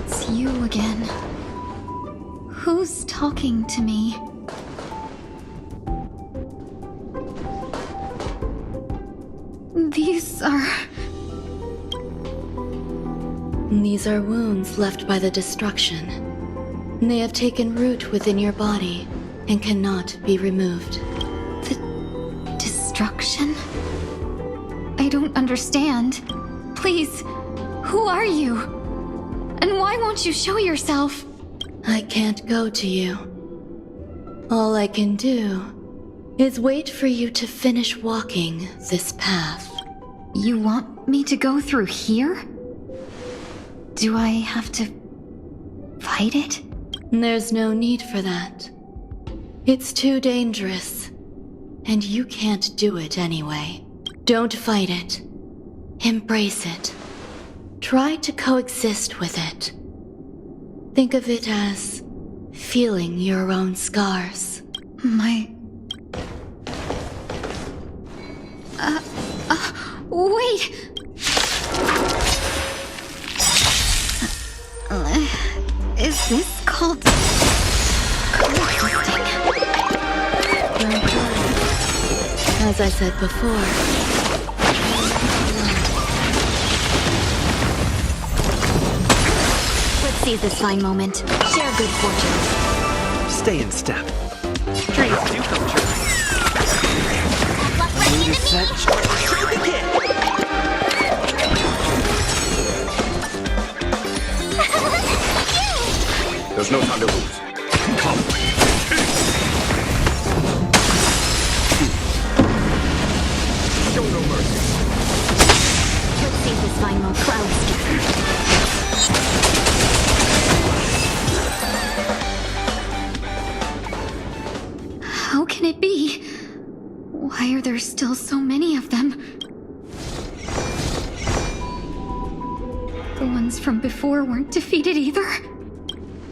It's you again. Who's talking to me? These are wounds left by the destruction. They have taken root within your body and cannot be removed. The destruction? I don't understand. Please, who are you? And why won't you show yourself? I can't go to you. All I can do is wait for you to finish walking this path. You want me to go through here? Do I have to fight it? There's no need for that. It's too dangerous, and you can't do it anyway. Don't fight it. Embrace it. Try to coexist with it. Think of it as feeling your own scars. Wait! Is this called coexisting? As I said before, let's seize this fine moment. Share good fortune. Stay in step. Dreams do come true. Mood is set. Show begin. There's no time to lose. Come. Show no mercy. Let's seize this fine moment. Cloud scatter. How can it be? Why are there still so many of them? The ones from before weren't defeated either.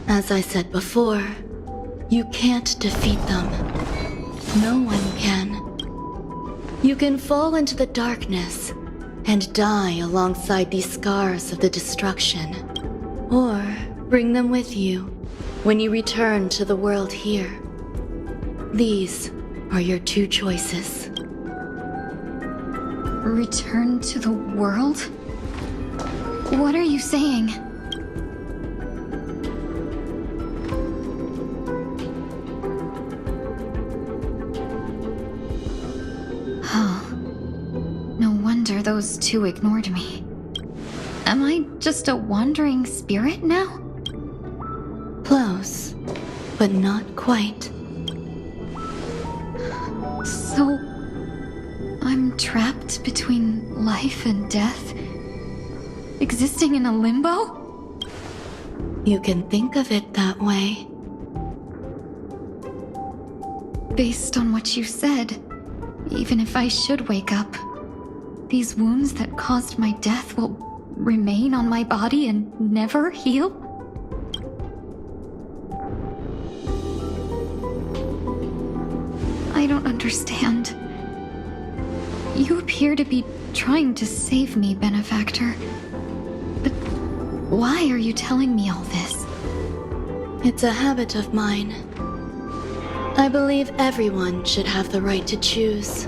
as I said before, you can't defeat them. No one can. You can fall into the darkness and die alongside these scars of the destruction, or bring them with you when you return to the world here. These are your two choices. Return to the world? What are you saying? Oh. No wonder those two ignored me. Am I just a wandering spirit now? Close, but not quite. So, I'm trapped between life and death? Existing in a limbo? You can think of it that way. Based on what you said, even if I should wake up, these wounds that caused my death will remain on my body and never heal? I don't understand. You appear to be trying to save me, Benefactor. But why are you telling me all this? It's a habit of mine. I believe everyone should have the right to choose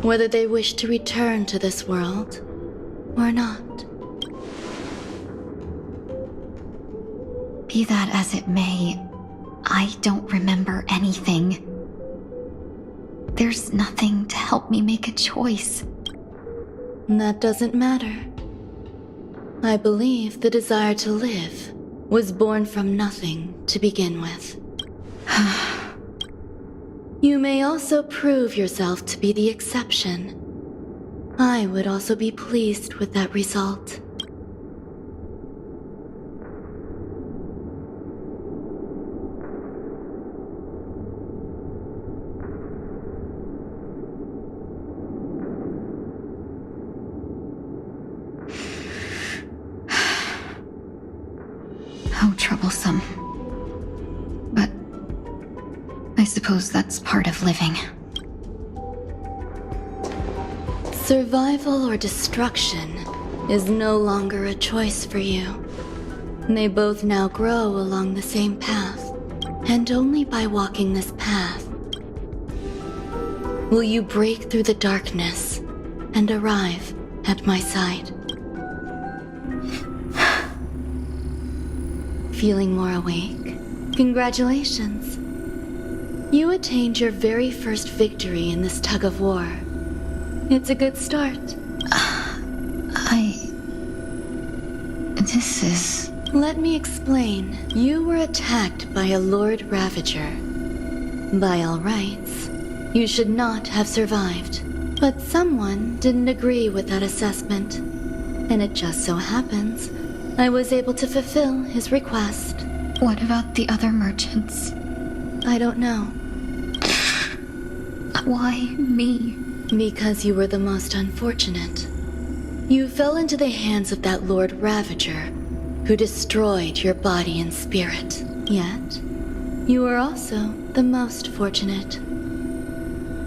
whether they wish to return to this world or not. Be that as it may, I don't remember anything. There's nothing to help me make a choice. That doesn't matter. I believe the desire to live was born from nothing to begin with. You may also prove yourself to be the exception. I would also be pleased with that result. How troublesome. But I suppose that's part of living. Survival or destruction is no longer a choice for you. They both now grow along the same path, and only by walking this path will you break through the darkness and arrive at my side. Feeling more awake? Congratulations. You attained your very first victory in this tug of war. It's a good start. This is... Let me explain. You were attacked by a Lord Ravager. By all rights, You should not have survived. But someone didn't agree with that assessment. And it just so happens I was able to fulfill his request. What about the other merchants? I don't know. Why me? Because you were the most unfortunate. You fell into the hands of that Lord Ravager, who destroyed your body and spirit. Yet, you were also the most fortunate.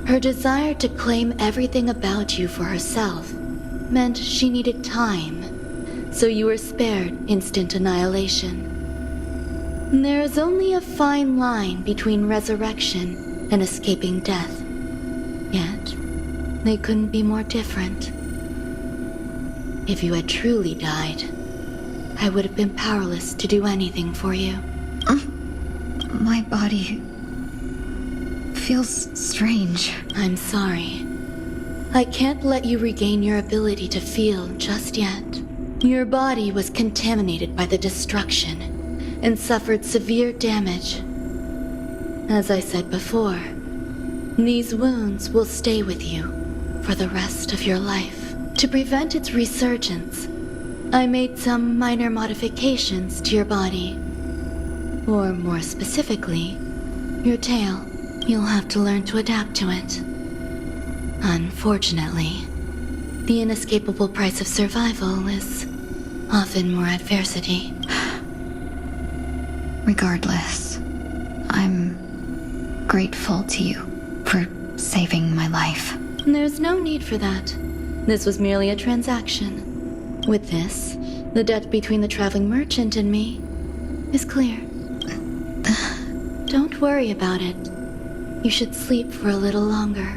Her desire to claim everything about you for herself meant she needed time, so you were spared instant annihilation. There is only a fine line between resurrection and escaping death. Yet, they couldn't be more different. If you had truly died, I would have been powerless to do anything for you. My body feels strange. I'm sorry. I can't let you regain your ability to feel just yet. Your body was contaminated by the destruction and suffered severe damage. As I said before, these wounds will stay with you for the rest of your life. To prevent its resurgence, I made some minor modifications to your body. Or more specifically, your tail. You'll have to learn to adapt to it. Unfortunately, the inescapable price of survival is often more adversity. Regardless, I'm grateful to you for saving my life. There's no need for that. This was merely a transaction. With this, the debt between the traveling merchant and me is clear. Don't worry about it. You should sleep for a little longer.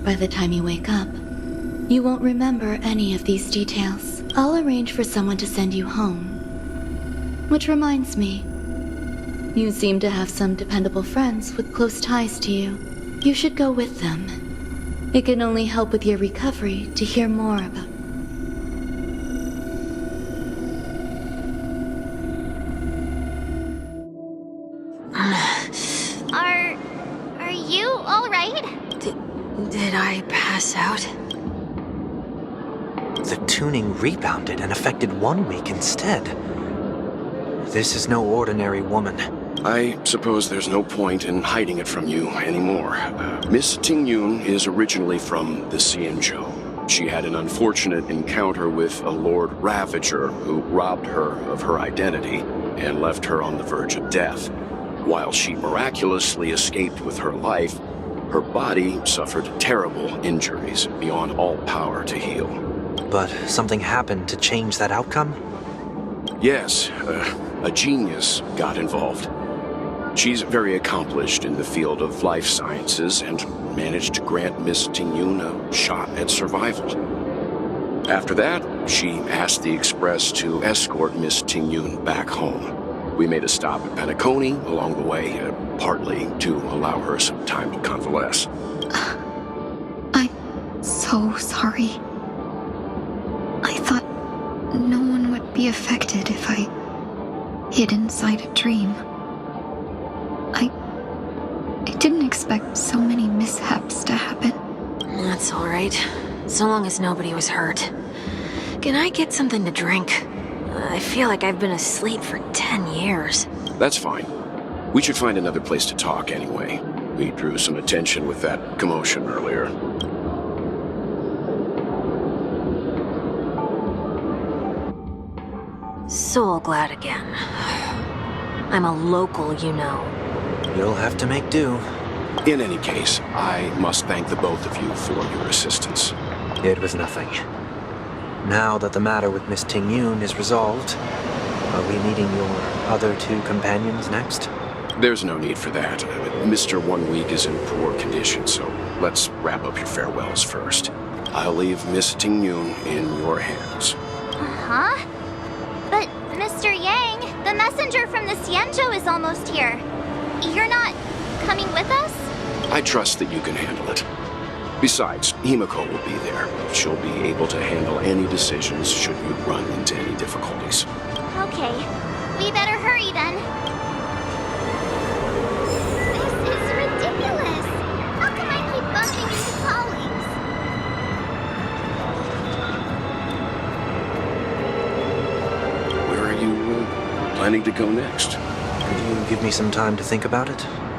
By the time you wake up, you won't remember any of these details. I'll arrange for someone to send you home. Which reminds me, you seem to have some dependable friends with close ties to you. You should go with them. It can only help with your recovery to hear more about... Are you alright? Did I pass out? The tuning rebounded and affected 1 week instead. This is no ordinary woman. I suppose there's no point in hiding it from you anymore. Miss Tingyun is originally from the Xianzhou. She had an unfortunate encounter with a Lord Ravager who robbed her of her identity and left her on the verge of death. While she miraculously escaped with her life, her body suffered terrible injuries beyond all power to heal. But something happened to change that outcome? Yes, a genius got involved. She's very accomplished in the field of life sciences and managed to grant Miss Tingyun a shot at survival. After that, she asked the Express to escort Miss Tingyun back home. We made a stop at Penacony along the way, partly to allow her some time to convalesce. I'm so sorry. I thought no one would be affected if I hid inside a dream. I didn't expect so many mishaps to happen. That's all right. So long as nobody was hurt. Can I get something to drink? I feel like I've been asleep for 10 years. That's fine. We should find another place to talk anyway. We drew some attention with that commotion earlier. So glad again. I'm a local, you know. You'll have to make do. In any case, I must thank the both of you for your assistance. It was nothing. Now that the matter with Miss Tingyun is resolved, are we meeting your other 2 companions next? There's no need for that. Mr. 1 Week is in poor condition, so let's wrap up your farewells first. I'll leave Miss Tingyun in your hands. Huh? But, Mr. Yang, the messenger from the Xianzhou is almost here. You're not coming with us? I trust that you can handle it. Besides, Himiko will be there. She'll be able to handle any decisions should you run into any difficulties. Okay. We better hurry then. This is ridiculous. How come I planning to go next? Could you give me some time to think about it?